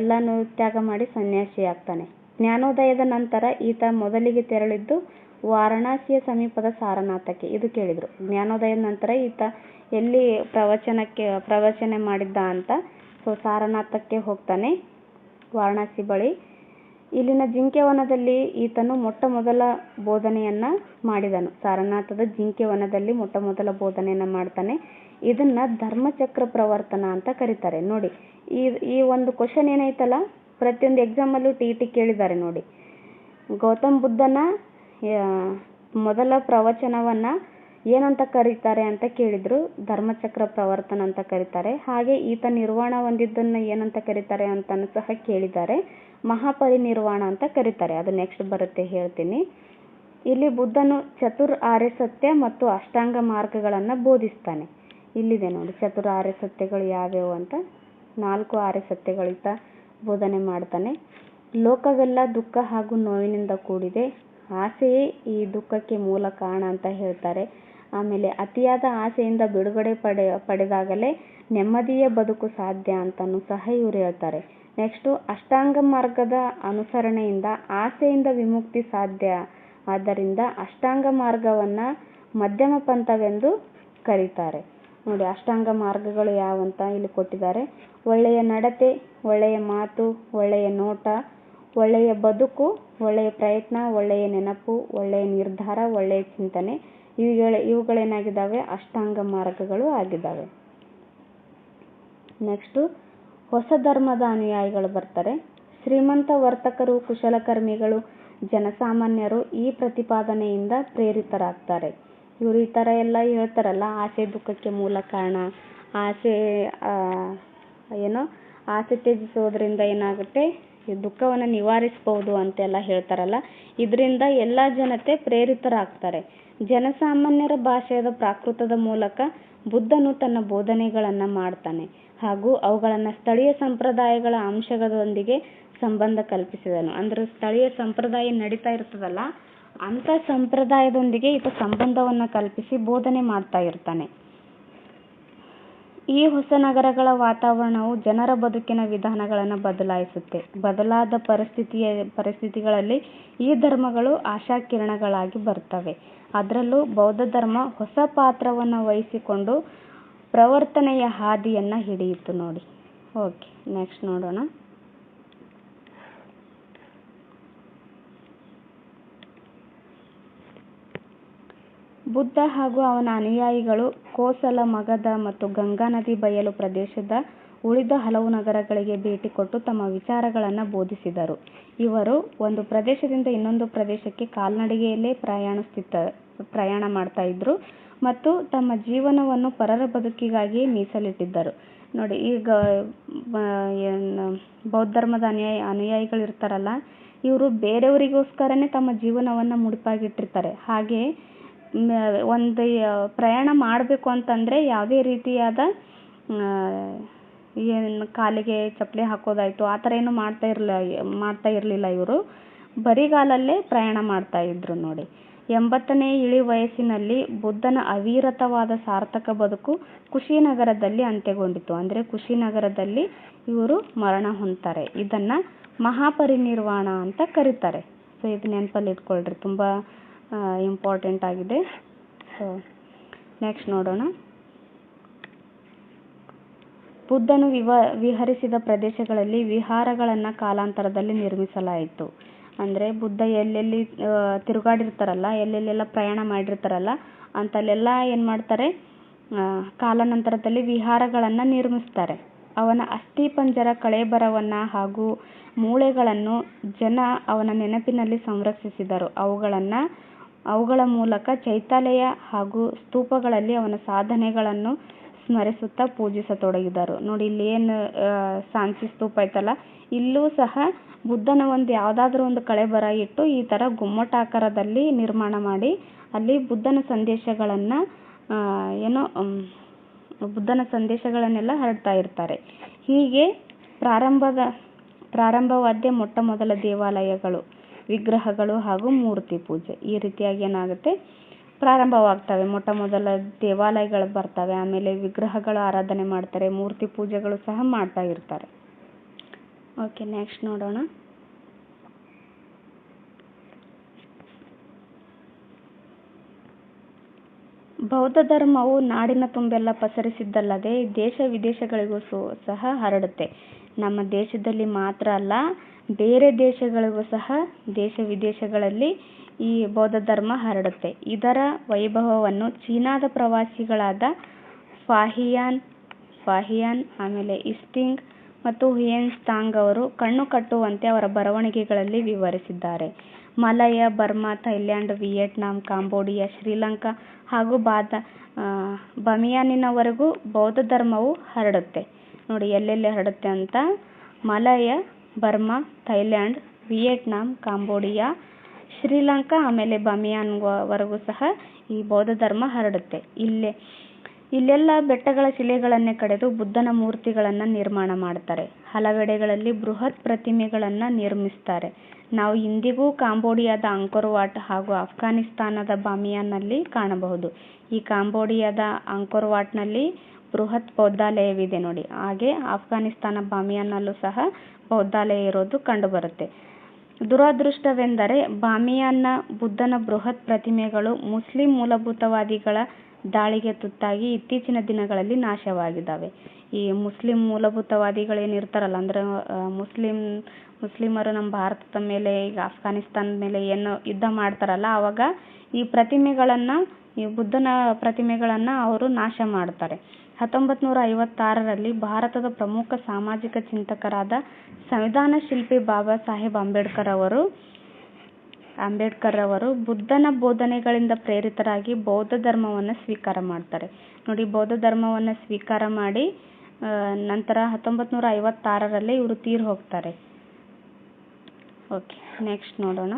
ಎಲ್ಲಾನು ತ್ಯಾಗ ಮಾಡಿ ಸನ್ಯಾಸಿ ಆಗ್ತಾನೆ. ಜ್ಞಾನೋದಯದ ನಂತರ ಈತ ಮೊದಲಿಗೆ ತೆರಳಿದ್ದು ವಾರಣಾಸಿಯ ಸಮೀಪದ ಸಾರನಾಥಕ್ಕೆ. ಇದು ಕೇಳಿದ್ರು. ಜ್ಞಾನೋದಯದ ನಂತರ ಈತ ಎಲ್ಲಿ ಪ್ರವಚನ ಮಾಡಿದ್ದ ಅಂತ. ಸಾರನಾಥಕ್ಕೆ ಹೋಗ್ತಾನೆ, ವಾರಣಾಸಿ ಬಳಿ. ಇಲ್ಲಿನ ಜಿಂಕೆವನದಲ್ಲಿ ಈತನು ಮೊಟ್ಟ ಮೊದಲ ಬೋಧನೆಯನ್ನ ಮಾಡಿದನು. ಸಾರನಾಥದ ಜಿಂಕೆವನದಲ್ಲಿ ಮೊಟ್ಟ ಮೊದಲ ಬೋಧನೆಯನ್ನ ಮಾಡ್ತಾನೆ. ಇದನ್ನ ಧರ್ಮಚಕ್ರ ಪ್ರವರ್ತನ ಅಂತ ಕರೀತಾರೆ ನೋಡಿ. ಈ ಒಂದು ಕ್ವಶನ್ ಏನೈತಲ್ಲ, ಪ್ರತಿಯೊಂದು ಎಕ್ಸಾಮ್ ಅಲ್ಲೂ ಟಿ ಕೇಳಿದ್ದಾರೆ ನೋಡಿ. ಗೌತಮ್ ಬುದ್ಧನ ಮೊದಲ ಪ್ರವಚನವನ್ನ ಏನಂತ ಕರೀತಾರೆ ಅಂತ ಕೇಳಿದ್ರು. ಧರ್ಮಚಕ್ರ ಪ್ರವರ್ತನ ಅಂತ ಕರೀತಾರೆ. ಹಾಗೆ ಈತ ನಿರ್ವಾಣ ಹೊಂದಿದ್ದನ್ನ ಏನಂತ ಕರೀತಾರೆ ಅಂತಾನು ಸಹ ಕೇಳಿದ್ದಾರೆ. ಮಹಾಪರಿನಿರ್ವಾಣ ಅಂತ ಕರೀತಾರೆ. ಅದು ನೆಕ್ಸ್ಟ್ ಬರುತ್ತೆ, ಹೇಳ್ತೀನಿ. ಇಲ್ಲಿ ಬುದ್ಧನು ಚತುರ್ ಆರ್ಯ ಸತ್ಯ ಮತ್ತು ಅಷ್ಟಾಂಗ ಮಾರ್ಗಗಳನ್ನ ಬೋಧಿಸ್ತಾನೆ. ಇಲ್ಲಿದೆ ನೋಡಿ ಚತುರ್ ಆರ್ಯ ಸತ್ಯಗಳು ಯಾವ್ಯಾವು ಅಂತ. 4 ಆರ್ಯ ಸತ್ಯಗಳಿತ ಬೋಧನೆ ಮಾಡ್ತಾನೆ. ಲೋಕವೆಲ್ಲ ದುಃಖ ಹಾಗೂ ನೋವಿನಿಂದ ಕೂಡಿದೆ. ಆಸೆಯೇ ಈ ದುಃಖಕ್ಕೆ ಮೂಲ ಕಾರಣ ಅಂತ ಹೇಳ್ತಾರೆ. ಆಮೇಲೆ ಅತಿಯಾದ ಆಸೆಯಿಂದ ಬಿಡುಗಡೆ ಪಡೆದಾಗಲೇ ನೆಮ್ಮದಿಯ ಬದುಕು ಸಾಧ್ಯ ಅಂತಾನು ಸಹ ಇವ್ರು ಹೇಳ್ತಾರೆ. ನೆಕ್ಸ್ಟ್ ಅಷ್ಟಾಂಗ ಮಾರ್ಗದ ಅನುಸರಣೆಯಿಂದ ಆಸೆಯಿಂದ ವಿಮುಕ್ತಿ ಸಾಧ್ಯ. ಆದ್ದರಿಂದ ಅಷ್ಟಾಂಗ ಮಾರ್ಗವನ್ನ ಮಧ್ಯಮ ಪಂಥವೆಂದು ಕರೀತಾರೆ ನೋಡಿ. ಅಷ್ಟಾಂಗ ಮಾರ್ಗಗಳು ಯಾವಂತ ಇಲ್ಲಿ ಕೊಟ್ಟಿದ್ದಾರೆ. ಒಳ್ಳೆಯ ನಡತೆ, ಒಳ್ಳೆಯ ಮಾತು, ಒಳ್ಳೆಯ ನೋಟ, ಒಳ್ಳೆಯ ಬದುಕು, ಒಳ್ಳೆಯ ಪ್ರಯತ್ನ, ಒಳ್ಳೆಯ ನೆನಪು, ಒಳ್ಳೆಯ ನಿರ್ಧಾರ, ಒಳ್ಳೆಯ ಚಿಂತನೆ, ಇವುಗಳೇನಾಗಿದ್ದಾವೆ, ಅಷ್ಟಾಂಗ ಮಾರ್ಗಗಳು ಆಗಿದ್ದಾವೆ. ನೆಕ್ಸ್ಟ್ ಹೊಸ ಧರ್ಮದ ಅನುಯಾಯಿಗಳು ಬರ್ತಾರೆ. ಶ್ರೀಮಂತ ವರ್ತಕರು, ಕುಶಲಕರ್ಮಿಗಳು, ಜನಸಾಮಾನ್ಯರು ಈ ಪ್ರತಿಪಾದನೆಯಿಂದ ಪ್ರೇರಿತರಾಗ್ತಾರೆ. ಇವರು ಈ ತರ ಎಲ್ಲ ಹೇಳ್ತಾರಲ್ಲ, ಆಸೆ ದುಃಖಕ್ಕೆ ಮೂಲ ಕಾರಣ, ಆಸೆ ತ್ಯಜಿಸೋದ್ರಿಂದ ಏನಾಗುತ್ತೆ, ದುಃಖವನ್ನ ನಿವಾರಿಸಬಹುದು ಅಂತೆಲ್ಲ ಹೇಳ್ತಾರಲ್ಲ. ಇದರಿಂದ ಎಲ್ಲಾ ಜನತೆ ಪ್ರೇರಿತರಾಗ್ತಾರೆ. ಜನಸಾಮಾನ್ಯರ ಭಾಷೆಯಾದ ಪ್ರಾಕೃತದ ಮೂಲಕ ಬುದ್ಧನು ತನ್ನ ಬೋಧನೆಗಳನ್ನ ಮಾಡ್ತಾನೆ ಹಾಗೂ ಅವುಗಳನ್ನ ಸ್ಥಳೀಯ ಸಂಪ್ರದಾಯಗಳ ಅಂಶಗಳೊಂದಿಗೆ ಸಂಬಂಧ ಕಲ್ಪಿಸಿದನು. ಅಂದ್ರೆ ಸ್ಥಳೀಯ ಸಂಪ್ರದಾಯ ನಡೀತಾ ಇರ್ತದಲ್ಲ, ಅಂತ ಸಂಪ್ರದಾಯದೊಂದಿಗೆ ಈತ ಸಂಬಂಧವನ್ನ ಕಲ್ಪಿಸಿ ಬೋಧನೆ ಮಾಡ್ತಾ ಇರ್ತಾನೆ. ಈ ಹೊಸ ನಗರಗಳ ವಾತಾವರಣವು ಜನರ ಬದುಕಿನ ವಿಧಾನಗಳನ್ನು ಬದಲಾಯಿಸುತ್ತೆ. ಬದಲಾದ ಪರಿಸ್ಥಿತಿಗಳಲ್ಲಿ ಈ ಧರ್ಮಗಳು ಆಶಾಕಿರಣಗಳಾಗಿ ಬರ್ತವೆ. ಅದರಲ್ಲೂ ಬೌದ್ಧ ಧರ್ಮ ಹೊಸ ಪಾತ್ರವನ್ನ ವಹಿಸಿಕೊಂಡು ಪ್ರವರ್ತನೆಯ ಹಾದಿಯನ್ನ ಹಿಡಿಯಿತು ನೋಡಿ. ಓಕೆ, ನೆಕ್ಸ್ಟ್ ನೋಡೋಣ. ಬುದ್ಧ ಹಾಗೂ ಅವನ ಅನುಯಾಯಿಗಳು ಕೋಸಲ, ಮಗಧ ಮತ್ತು ಗಂಗಾ ನದಿ ಬಯಲು ಪ್ರದೇಶದ ಉಳಿದ ಹಲವು ನಗರಗಳಿಗೆ ಭೇಟಿ ಕೊಟ್ಟು ತಮ್ಮ ವಿಚಾರಗಳನ್ನು ಬೋಧಿಸಿದರು. ಇವರು ಒಂದು ಪ್ರದೇಶದಿಂದ ಇನ್ನೊಂದು ಪ್ರದೇಶಕ್ಕೆ ಕಾಲ್ನಡಿಗೆಯಲ್ಲೇ ಪ್ರಯಾಣ ಮಾಡ್ತಾ ಇದ್ರು ಮತ್ತು ತಮ್ಮ ಜೀವನವನ್ನು ಪರರ ಬದುಕಿಗಾಗಿ ಮೀಸಲಿಟ್ಟಿದ್ದರು ನೋಡಿ. ಈಗ ಬೌದ್ಧ ಧರ್ಮದ ಅನುಯಾಯಿಗಳು ಇರ್ತಾರಲ್ಲ, ಇವರು ಬೇರೆಯವರಿಗೋಸ್ಕರನೇ ತಮ್ಮ ಜೀವನವನ್ನ ಮುಡಿಪಾಗಿಟ್ಟಿರ್ತಾರೆ. ಹಾಗೆ ಒಂದು ಪ್ರಯಾಣ ಮಾಡಬೇಕು ಅಂತಂದ್ರೆ ಯಾವುದೇ ರೀತಿಯಾದ ಕಾಲಿಗೆ ಚಪ್ಪಲಿ ಹಾಕೋದಾಯ್ತು ಆ ಥರ ಏನು ಮಾಡ್ತಾ ಇರಲಿಲ್ಲ. ಇವರು ಬರಿಗಾಲಲ್ಲೇ ಪ್ರಯಾಣ ಮಾಡ್ತಾ ಇದ್ರು ನೋಡಿ. 80ನೇ ಇಳಿ ವಯಸ್ಸಿನಲ್ಲಿ ಬುದ್ಧನ ಅವಿರತವಾದ ಸಾರ್ಥಕ ಬದುಕು ಕುಶಿನಗರದಲ್ಲಿ ಅಂತ್ಯಗೊಂಡಿತು. ಅಂದರೆ ಕುಶಿನಗರದಲ್ಲಿ ಇವರು ಮರಣ ಹೊಂದ್ತಾರೆ. ಇದನ್ನು ಮಹಾಪರಿನಿರ್ವಾಣ ಅಂತ ಕರೀತಾರೆ. ಸೊ ಇದು ನೆನಪಲ್ಲಿ ಇಟ್ಕೊಳ್ರಿ, ತುಂಬ ಇಂಪಾರ್ಟೆಂಟ್ ಆಗಿದೆ. ಸೊ ನೆಕ್ಸ್ಟ್ ನೋಡೋಣ. ಬುದ್ಧನು ವಿಹರಿಸಿದ ಪ್ರದೇಶಗಳಲ್ಲಿ ವಿಹಾರಗಳನ್ನು ಕಾಲಾಂತರದಲ್ಲಿ ನಿರ್ಮಿಸಲಾಯಿತು. ಅಂದರೆ ಬುದ್ಧ ಎಲ್ಲೆಲ್ಲಿ ತಿರುಗಾಡಿರ್ತಾರಲ್ಲ, ಎಲ್ಲೆಲ್ಲೆಲ್ಲ ಪ್ರಯಾಣ ಮಾಡಿರ್ತಾರಲ್ಲ ಅಂತಲ್ಲೆಲ್ಲ ಏನು ಮಾಡ್ತಾರೆ, ಕಾಲಾನಂತರದಲ್ಲಿ ವಿಹಾರಗಳನ್ನು ನಿರ್ಮಿಸ್ತಾರೆ. ಅವನ ಅಸ್ಥಿಪಂಜರ ಕಳೇಬರವನ್ನು ಹಾಗೂ ಮೂಳೆಗಳನ್ನು ಜನ ಅವನ ನೆನಪಿನಲ್ಲಿ ಸಂರಕ್ಷಿಸಿದರು. ಅವುಗಳ ಮೂಲಕ ಚೈತ್ಯಾಲಯ ಹಾಗೂ ಸ್ತೂಪಗಳಲ್ಲಿ ಅವನ ಸಾಧನೆಗಳನ್ನು ಸ್ಮರಿಸುತ್ತಾ ಪೂಜಿಸತೊಡಗಿದರು. ನೋಡಿ, ಇಲ್ಲಿ ಏನು ಸಾಂಚಿ ಸ್ತೂಪ ಐತಲ್ಲ, ಇಲ್ಲೂ ಸಹ ಬುದ್ಧನ ಯಾವುದಾದ್ರೂ ಒಂದು ಕಳೇಬರ ಇಟ್ಟು ಈ ಥರ ಗುಮ್ಮಟಾಕಾರದಲ್ಲಿ ನಿರ್ಮಾಣ ಮಾಡಿ ಅಲ್ಲಿ ಬುದ್ಧನ ಸಂದೇಶಗಳನ್ನೆಲ್ಲ ಹರಡ್ತಾ ಇರ್ತಾರೆ. ಹೀಗೆ ಪ್ರಾರಂಭವಾದ ಮೊಟ್ಟ ಮೊದಲ ದೇವಾಲಯಗಳು, ವಿಗ್ರಹಗಳು ಹಾಗೂ ಮೂರ್ತಿ ಪೂಜೆ ಈ ರೀತಿಯಾಗಿ ಏನಾಗುತ್ತೆ, ಪ್ರಾರಂಭವಾಗ್ತವೆ. ಮೊಟ್ಟ ಮೊದಲ ದೇವಾಲಯಗಳು ಬರ್ತವೆ, ಆಮೇಲೆ ವಿಗ್ರಹಗಳು ಆರಾಧನೆ ಮಾಡ್ತಾರೆ, ಮೂರ್ತಿ ಪೂಜೆಗಳು ಸಹ ಮಾಡ್ತಾ ಇರ್ತಾರೆ. ಓಕೆ, ನೆಕ್ಸ್ಟ್ ನೋಡೋಣ. ಬೌದ್ಧ ಧರ್ಮವು ನಾಡಿನ ತುಂಬೆಲ್ಲ ಪಸರಿಸಿದ್ದಲ್ಲದೆ ದೇಶ ವಿದೇಶಗಳಿಗೂ ಸಹ ಹರಡುತ್ತೆ. ನಮ್ಮ ದೇಶದಲ್ಲಿ ಮಾತ್ರ ಅಲ್ಲ, ಬೇರೆ ದೇಶಗಳಿಗೂ ಸಹ ದೇಶ ವಿದೇಶಗಳಲ್ಲಿ ಈ ಬೌದ್ಧ ಧರ್ಮ ಹರಡುತ್ತೆ. ಇದರ ವೈಭವವನ್ನು ಚೀನಾದ ಪ್ರವಾಸಿಗಳಾದ ಫಾಹಿಯಾನ್ ಆಮೇಲೆ ಇಸ್ಟಿಂಗ್ ಮತ್ತು ಹುಯೆನ್ಸಾಂಗ್ ಅವರು ಕಣ್ಣು ಕಟ್ಟುವಂತೆ ಅವರ ಬರವಣಿಗೆಗಳಲ್ಲಿ ವಿವರಿಸಿದ್ದಾರೆ. Malaya, Burma, Thailand, Vietnam, Cambodia, Sri Lanka ಹಾಗೂ ಬಮಿಯಾನಿನವರೆಗೂ ಬೌದ್ಧ ಧರ್ಮವು ಹರಡುತ್ತೆ. ನೋಡಿ ಎಲ್ಲೆಲ್ಲಿ ಹರಡುತ್ತೆ ಅಂತ. Malaya, Burma, Thailand, Vietnam, Cambodia, Sri Lanka ಆಮೇಲೆ ಬಮಿಯಾನ್ವರೆಗೂ ಸಹ ಈ ಬೌದ್ಧ ಧರ್ಮ ಹರಡುತ್ತೆ. ಇಲ್ಲೆಲ್ಲ ಬೆಟ್ಟಗಳ ಶಿಲೆಗಳನ್ನೇ ಕಡೆದು ಬುದ್ಧನ ಮೂರ್ತಿಗಳನ್ನು ನಿರ್ಮಾಣ ಮಾಡ್ತಾರೆ. ಹಲವೆಡೆಗಳಲ್ಲಿ ಬೃಹತ್ ಪ್ರತಿಮೆಗಳನ್ನು ನಿರ್ಮಿಸ್ತಾರೆ. ನಾವು ಇಂದಿಗೂ ಕಾಂಬೋಡಿಯಾದ ಅಂಕೋರ್ ವಾಟ್ ಹಾಗೂ ಅಫ್ಘಾನಿಸ್ತಾನದ ಬಾಮಿಯಾನ್ನಲ್ಲಿ ಕಾಣಬಹುದು. ಈ ಕಾಂಬೋಡಿಯಾದ ಅಂಕೋರ್ ವಾಟ್ನಲ್ಲಿ ಬೃಹತ್ ಬೌದ್ಧಾಲಯವಿದೆ ನೋಡಿ. ಹಾಗೆ ಅಫ್ಘಾನಿಸ್ತಾನ ಬಾಮಿಯಾನ್ನಲ್ಲೂ ಸಹ ಬೌದ್ಧಾಲಯ ಇರೋದು ಕಂಡುಬರುತ್ತೆ. ದುರದೃಷ್ಟವೆಂದರೆ ಬಾಮಿಯಾನ್ನ ಬುದ್ಧನ ಬೃಹತ್ ಪ್ರತಿಮೆಗಳು ಮುಸ್ಲಿಂ ಮೂಲಭೂತವಾದಿಗಳ ದಾಳಿಗೆ ತುತ್ತಾಗಿ ಇತ್ತೀಚಿನ ದಿನಗಳಲ್ಲಿ ನಾಶವಾಗಿದ್ದಾವೆ. ಈ ಮುಸ್ಲಿಂ ಮೂಲಭೂತವಾದಿಗಳೇನಿರ್ತಾರಲ್ಲ, ಅಂದರೆ ಮುಸ್ಲಿಮರು ನಮ್ಮ ಭಾರತದ ಮೇಲೆ, ಈಗ ಅಫ್ಘಾನಿಸ್ತಾನದ ಮೇಲೆ ಏನು ಯುದ್ಧ ಮಾಡ್ತಾರಲ್ಲ, ಆವಾಗ ಈ ಬುದ್ಧನ ಪ್ರತಿಮೆಗಳನ್ನು ಅವರು ನಾಶ ಮಾಡ್ತಾರೆ. 1956ರಲ್ಲಿ ಭಾರತದ ಪ್ರಮುಖ ಸಾಮಾಜಿಕ ಚಿಂತಕರಾದ ಸಂವಿಧಾನ ಶಿಲ್ಪಿ ಬಾಬಾ ಸಾಹೇಬ್ ಅಂಬೇಡ್ಕರ್ ಅವರು ಬುದ್ಧನ ಬೋಧನೆಗಳಿಂದ ಪ್ರೇರಿತರಾಗಿ ಬೌದ್ಧ ಧರ್ಮವನ್ನು ಸ್ವೀಕಾರ ಮಾಡ್ತಾರೆ. ನೋಡಿ, ಬೌದ್ಧ ಧರ್ಮವನ್ನು ಸ್ವೀಕಾರ ಮಾಡಿ ನಂತರ 1956ರಲ್ಲಿ ಇವರು ತೀರಿ ಹೋಗ್ತಾರೆ. ಓಕೆ, ನೆಕ್ಸ್ಟ್ ನೋಡೋಣ.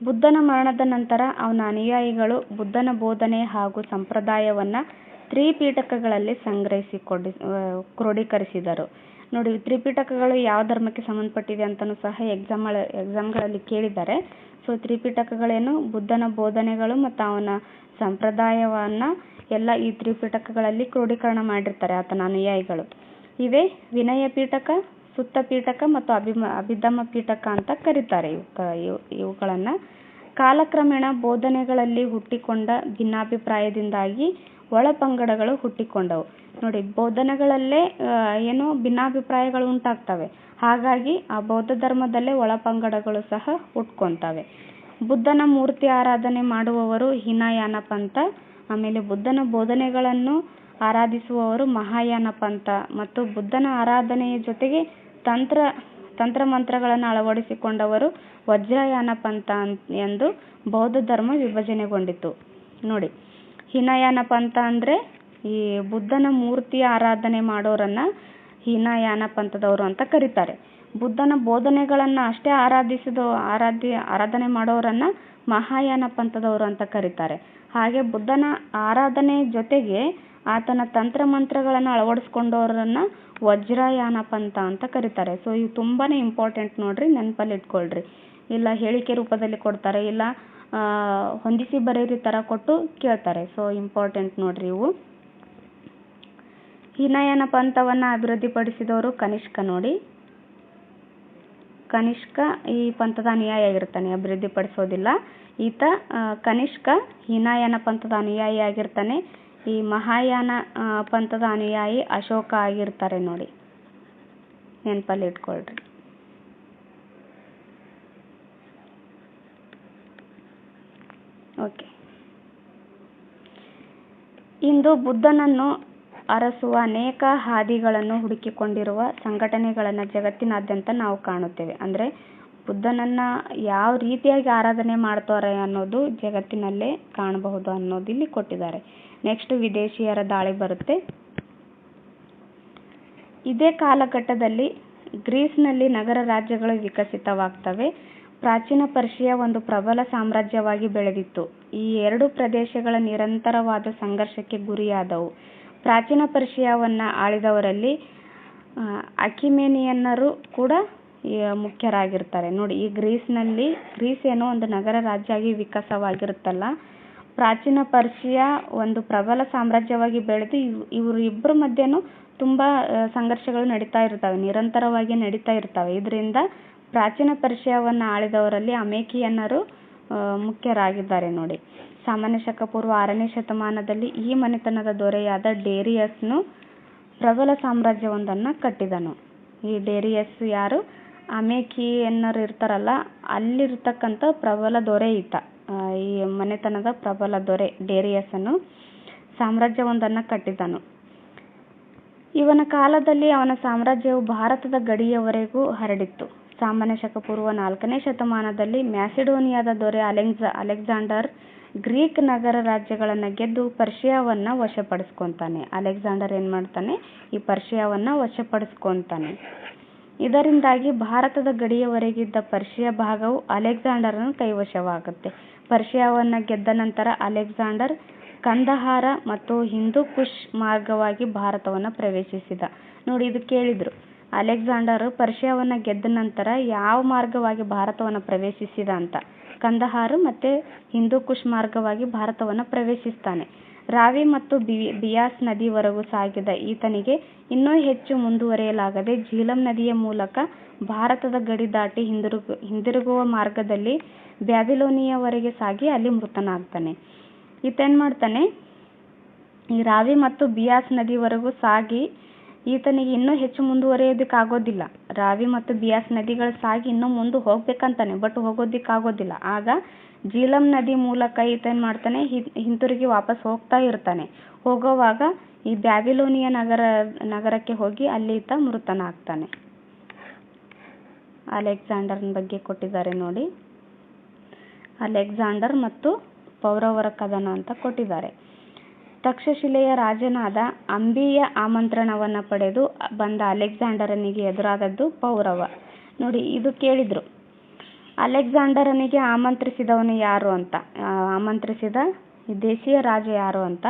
ಬುದ್ಧನ ಮರಣದ ನಂತರ ಅವನ ಅನುಯಾಯಿಗಳು ಬುದ್ಧನ ಬೋಧನೆ ಹಾಗೂ ಸಂಪ್ರದಾಯವನ್ನು ತ್ರಿಪಿಟಕಗಳಲ್ಲಿ ಸಂಗ್ರಹಿಸಿ ಕ್ರೋಢೀಕರಿಸಿದರು. ನೋಡಿ, ತ್ರಿಪಿಟಕಗಳು ಯಾವ ಧರ್ಮಕ್ಕೆ ಸಂಬಂಧಪಟ್ಟಿದೆ ಅಂತಲೂ ಸಹ ಎಕ್ಸಾಮ್ಗಳಲ್ಲಿ ಕೇಳಿದ್ದಾರೆ. ಸೊ ತ್ರಿಪಿಟಕಗಳೇನು, ಬುದ್ಧನ ಬೋಧನೆಗಳು ಮತ್ತು ಅವನ ಸಂಪ್ರದಾಯವನ್ನು ಎಲ್ಲ ಈ ತ್ರಿಪಿಟಕಗಳಲ್ಲಿ ಕ್ರೋಢೀಕರಣ ಮಾಡಿರ್ತಾರೆ ಆತನ ಅನುಯಾಯಿಗಳು. ಇವೇ ವಿನಯ ಪೀಠಕ, ಸುತ್ತ ಪೀಠಕ ಮತ್ತು ಅಭಿಧಮ್ಮ ಪೀಠಕ ಅಂತ ಕರೀತಾರೆ. ಇವುಗಳನ್ನು ಕಾಲಕ್ರಮೇಣ ಬೋಧನೆಗಳಲ್ಲಿ ಹುಟ್ಟಿಕೊಂಡ ಭಿನ್ನಾಭಿಪ್ರಾಯದಿಂದಾಗಿ ಒಳಪಂಗಡಗಳು ಹುಟ್ಟಿಕೊಂಡವು. ನೋಡಿ, ಬೋಧನೆಗಳಲ್ಲೇ ಭಿನ್ನಾಭಿಪ್ರಾಯಗಳು ಉಂಟಾಗ್ತವೆ. ಹಾಗಾಗಿ ಆ ಬೌದ್ಧ ಧರ್ಮದಲ್ಲೇ ಒಳಪಂಗಡಗಳು ಸಹ ಹುಟ್ಕೊಳ್ತವೆ. ಬುದ್ಧನ ಮೂರ್ತಿ ಆರಾಧನೆ ಮಾಡುವವರು ಹೀನಯಾನ ಪಂಥ, ಆಮೇಲೆ ಬುದ್ಧನ ಬೋಧನೆಗಳನ್ನು ಆರಾಧಿಸುವವರು ಮಹಾಯಾನ ಪಂಥ ಮತ್ತು ಬುದ್ಧನ ಆರಾಧನೆಯ ಜೊತೆಗೆ ತಂತ್ರಮಂತ್ರಗಳನ್ನು ಅಳವಡಿಸಿಕೊಂಡವರು ವಜ್ರಯಾನ ಪಂಥ ಎಂದು ಬೌದ್ಧ ಧರ್ಮ ವಿಭಜನೆಗೊಂಡಿತು. ನೋಡಿ, ಹೀನಯಾನ ಪಂಥ ಅಂದರೆ ಈ ಬುದ್ಧನ ಮೂರ್ತಿ ಆರಾಧನೆ ಮಾಡೋರನ್ನ ಹೀನಯಾನ ಪಂಥದವರು ಅಂತ ಕರೀತಾರೆ. ಬುದ್ಧನ ಬೋಧನೆಗಳನ್ನು ಅಷ್ಟೇ ಆರಾಧನೆ ಮಾಡೋರನ್ನ ಮಹಾಯಾನ ಪಂಥದವರು ಅಂತ ಕರೀತಾರೆ. ಹಾಗೆ ಬುದ್ಧನ ಆರಾಧನೆ ಜೊತೆಗೆ ಆತನ ತಂತ್ರಮಂತ್ರಗಳನ್ನು ಅಳವಡಿಸ್ಕೊಂಡವರನ್ನ ವಜ್ರಯಾನ ಪಂಥ ಅಂತ ಕರೀತಾರೆ. ಸೊ ಇವು ತುಂಬಾನೇ ಇಂಪಾರ್ಟೆಂಟ್ ನೋಡ್ರಿ, ನೆನಪಲ್ಲಿ ಇಟ್ಕೊಳ್ರಿ. ಇಲ್ಲ ಹೇಳಿಕೆ ರೂಪದಲ್ಲಿ ಕೊಡ್ತಾರೆ, ಇಲ್ಲ ಹೊಂದಿಸಿ ಬರೀರಿ ಥರ ಕೊಟ್ಟು ಕೇಳ್ತಾರೆ. ಸೊ ಇಂಪಾರ್ಟೆಂಟ್ ನೋಡ್ರಿ ಇವು. ಹೀನಯಾನ ಪಂಥವನ್ನು ಅಭಿವೃದ್ಧಿಪಡಿಸಿದವರು ಕನಿಷ್ಕ ನೋಡಿ. ಕನಿಷ್ಕ ಈ ಪಂಥದ ಅನುಯಾಯಿ ಆಗಿರ್ತಾನೆ, ಅಭಿವೃದ್ಧಿಪಡಿಸೋದಿಲ್ಲ. ಈತ ಕನಿಷ್ಕ ಹೀನಯಾನ ಪಂಥದ ಅನುಯಾಯಿ ಆಗಿರ್ತಾನೆ. ಈ ಮಹಾಯಾನ ಪಂಥದ ಅನುಯಾಯಿ ಅಶೋಕ ಆಗಿರ್ತಾರೆ ನೋಡಿ, ನೆನಪಲ್ಲಿ ಇಟ್ಕೊಳ್ರಿ. ಓಕೆ, ಇಂದು ಬುದ್ಧನನ್ನು ಅರಸುವ ಅನೇಕ ಹಾದಿಗಳನ್ನು ಹುಡುಕಿಕೊಂಡಿರುವ ಸಂಘಟನೆಗಳನ್ನು ಜಗತ್ತಿನಾದ್ಯಂತ ನಾವು ಕಾಣುತ್ತೇವೆ. ಅಂದರೆ ಬುದ್ಧನನ್ನು ಯಾವ ರೀತಿಯಾಗಿ ಆರಾಧನೆ ಮಾಡ್ತಾರೆ ಅನ್ನೋದು ಜಗತ್ತಿನಲ್ಲೇ ಕಾಣಬಹುದು ಅನ್ನೋದು ಇಲ್ಲಿ ಕೊಟ್ಟಿದ್ದಾರೆ. ನೆಕ್ಸ್ಟ್ ವಿದೇಶಿಯರ ದಾಳಿ ಬರುತ್ತೆ. ಇದೇ ಕಾಲಘಟ್ಟದಲ್ಲಿ ಗ್ರೀಸ್ನಲ್ಲಿ ನಗರ ರಾಜ್ಯಗಳು ವಿಕಸಿತವಾಗ್ತವೆ. ಪ್ರಾಚೀನ ಪರ್ಷಿಯಾ ಒಂದು ಪ್ರಬಲ ಸಾಮ್ರಾಜ್ಯವಾಗಿ ಬೆಳೆದಿತ್ತು. ಈ ಎರಡು ಪ್ರದೇಶಗಳ ನಿರಂತರವಾದ ಸಂಘರ್ಷಕ್ಕೆ ಗುರಿಯಾದವು. ಪ್ರಾಚೀನ ಪರ್ಷಿಯಾವನ್ನು ಆಳಿದವರಲ್ಲಿ ಅಕಿಮೇನಿಯನ್ನರು ಕೂಡ ಮುಖ್ಯರಾಗಿರ್ತಾರೆ ನೋಡಿ. ಈ ಗ್ರೀಸ್ ಏನೋ ಒಂದು ನಗರ ರಾಜ್ಯ ಆಗಿ ವಿಕಾಸವಾಗಿರುತ್ತಲ್ಲ, ಪ್ರಾಚೀನ ಪರ್ಷಿಯಾ ಒಂದು ಪ್ರಬಲ ಸಾಮ್ರಾಜ್ಯವಾಗಿ ಬೆಳೆದು ಇವರು ಇಬ್ಬರ ಮಧ್ಯೆನೂ ತುಂಬಾ ಸಂಘರ್ಷಗಳು ನಡೀತಾ ಇರ್ತವೆ, ನಿರಂತರವಾಗಿ ನಡೀತಾ ಇರ್ತವೆ. ಇದರಿಂದ ಪ್ರಾಚೀನ ಪರ್ಷಿಯಾವನ್ನು ಆಳಿದವರಲ್ಲಿ ಅಮೇಕಿಯನ್ನರು ಮುಖ್ಯರಾಗಿದ್ದಾರೆ ನೋಡಿ. ಸಾಮಾನ್ಯ ಶಕ ಪೂರ್ವ 6ನೇ ಶತಮಾನದಲ್ಲಿ ಈ ಮನೆತನದ ದೊರೆಯಾದ ಡೇರಿಯಸ್ನು ಪ್ರಬಲ ಸಾಮ್ರಾಜ್ಯವೊಂದನ್ನು ಕಟ್ಟಿದನು. ಈ ಡೇರಿಯಸ್ ಯಾರು? ಅಮೇಕಿಯನ್ನರು ಇರ್ತಾರಲ್ಲ, ಅಲ್ಲಿರ್ತಕ್ಕಂಥ ಪ್ರಬಲ ದೊರೆ ಈತ. ಈ ಮನೆತನದ ಪ್ರಬಲ ದೊರೆ ಡೇರಿಯಸ್ನು ಸಾಮ್ರಾಜ್ಯವೊಂದನ್ನು ಕಟ್ಟಿದನು. ಇವನ ಕಾಲದಲ್ಲಿ ಅವನ ಸಾಮ್ರಾಜ್ಯವು ಭಾರತದ ಗಡಿಯವರೆಗೂ ಹರಡಿತ್ತು. ಸಾಮಾನ್ಯ ಶಕ ಪೂರ್ವ 4ನೇ ಶತಮಾನದಲ್ಲಿ ಮ್ಯಾಸಿಡೋನಿಯಾದ ದೊರೆ ಅಲೆಕ್ಸಾಂಡರ್ ಗ್ರೀಕ್ ನಗರ ರಾಜ್ಯಗಳನ್ನು ಗೆದ್ದು ಪರ್ಷಿಯಾವನ್ನು ವಶಪಡಿಸ್ಕೊತಾನೆ. ಅಲೆಕ್ಸಾಂಡರ್ ಏನು ಮಾಡ್ತಾನೆ? ಈ ಪರ್ಷಿಯಾವನ್ನು ವಶಪಡಿಸ್ಕೊತಾನೆ. ಇದರಿಂದಾಗಿ ಭಾರತದ ಗಡಿಯವರೆಗಿದ್ದ ಪರ್ಷಿಯಾ ಭಾಗವು ಅಲೆಕ್ಸಾಂಡರನ ಕೈವಶವಾಗುತ್ತೆ. ಪರ್ಷಿಯಾವನ್ನು ಗೆದ್ದ ನಂತರ ಅಲೆಕ್ಸಾಂಡರ್ ಕಂದಹಾರ ಮತ್ತು ಹಿಂದೂ ಕುಶ್ ಮಾರ್ಗವಾಗಿ ಭಾರತವನ್ನು ಪ್ರವೇಶಿಸಿದ. ನೋಡಿ, ಇದು ಕೇಳಿದ್ರು. ಅಲೆಕ್ಸಾಂಡರ್ ಪರ್ಷಿಯಾವನ್ನು ಗೆದ್ದ ನಂತರ ಯಾವ ಮಾರ್ಗವಾಗಿ ಭಾರತವನ್ನು ಪ್ರವೇಶಿಸಿದ ಅಂತ. ಕಂದಹಾರ ಮತ್ತು ಹಿಂದೂ ಕುಶ್ ಮಾರ್ಗವಾಗಿ ಭಾರತವನ್ನು ಪ್ರವೇಶಿಸ್ತಾನೆ. ರಾವಿ ಮತ್ತು ಬಿಯಾಸ್ ನದಿವರೆಗೂ ಸಾಗಿದ ಈತನಿಗೆ ಇನ್ನೂ ಹೆಚ್ಚು ಮುಂದುವರಿಯಲಾಗದೆ ಝೀಲಂ ನದಿಯ ಮೂಲಕ ಭಾರತದ ಗಡಿ ದಾಟಿ ಹಿಂದಿರುಗುವ ಮಾರ್ಗದಲ್ಲಿ ಬ್ಯಾಬಿಲೋನಿಯವರೆಗೆ ಸಾಗಿ ಅಲ್ಲಿ ಮೃತನಾಗ್ತಾನೆ. ಈತ ಏನು ಮಾಡ್ತಾನೆ? ಈ ರಾವಿ ಮತ್ತು ಬಿಯಾಸ್ ನದಿವರೆಗೂ ಸಾಗಿ ಈತನಿಗೆ ಇನ್ನೂ ಹೆಚ್ಚು ಮುಂದುವರಿಯೋದಕ್ಕಾಗೋದಿಲ್ಲ. ರಾವಿ ಮತ್ತು ಬಿಯಾಸ್ ನದಿಗಳು ಸಾಗಿ ಇನ್ನೂ ಮುಂದೆ ಹೋಗ್ಬೇಕಂತಾನೆ, ಬಟ್ ಹೋಗೋದಕ್ಕಾಗೋದಿಲ್ಲ. ಆಗ ಝೀಲಂ ನದಿ ಮೂಲಕ ಈತ ಏನು ಮಾಡ್ತಾನೆ? ಹಿಂತಿರುಗಿ ವಾಪಸ್ ಹೋಗ್ತಾ ಇರ್ತಾನೆ. ಹೋಗೋವಾಗ ಈ ಬ್ಯಾಬಿಲೋನಿಯ ನಗರಕ್ಕೆ ಹೋಗಿ ಅಲ್ಲಿ ಈತ ಮೃತನಾಗ್ತಾನೆ. ಅಲೆಕ್ಸಾಂಡರ್ನ ಬಗ್ಗೆ ಕೊಟ್ಟಿದ್ದಾರೆ ನೋಡಿ. ಅಲೆಕ್ಸಾಂಡರ್ ಮತ್ತು ಪೌರವರ ಕದನ ಅಂತ ಕೊಟ್ಟಿದ್ದಾರೆ. ತಕ್ಷಶಿಲೆಯ ರಾಜನಾದ ಅಂಬಿಯ ಆಮಂತ್ರಣವನ್ನು ಪಡೆದು ಬಂದ ಅಲೆಕ್ಸಾಂಡರನಿಗೆ ಎದುರಾದದ್ದು ಪೌರವ. ನೋಡಿ, ಇದು ಕೇಳಿದ್ರು. ಅಲೆಕ್ಸಾಂಡರನಿಗೆ ಆಮಂತ್ರಿಸಿದವನು ಯಾರು ಅಂತ, ಆಮಂತ್ರಿಸಿದ ದೇಶೀಯ ರಾಜ ಯಾರು ಅಂತ.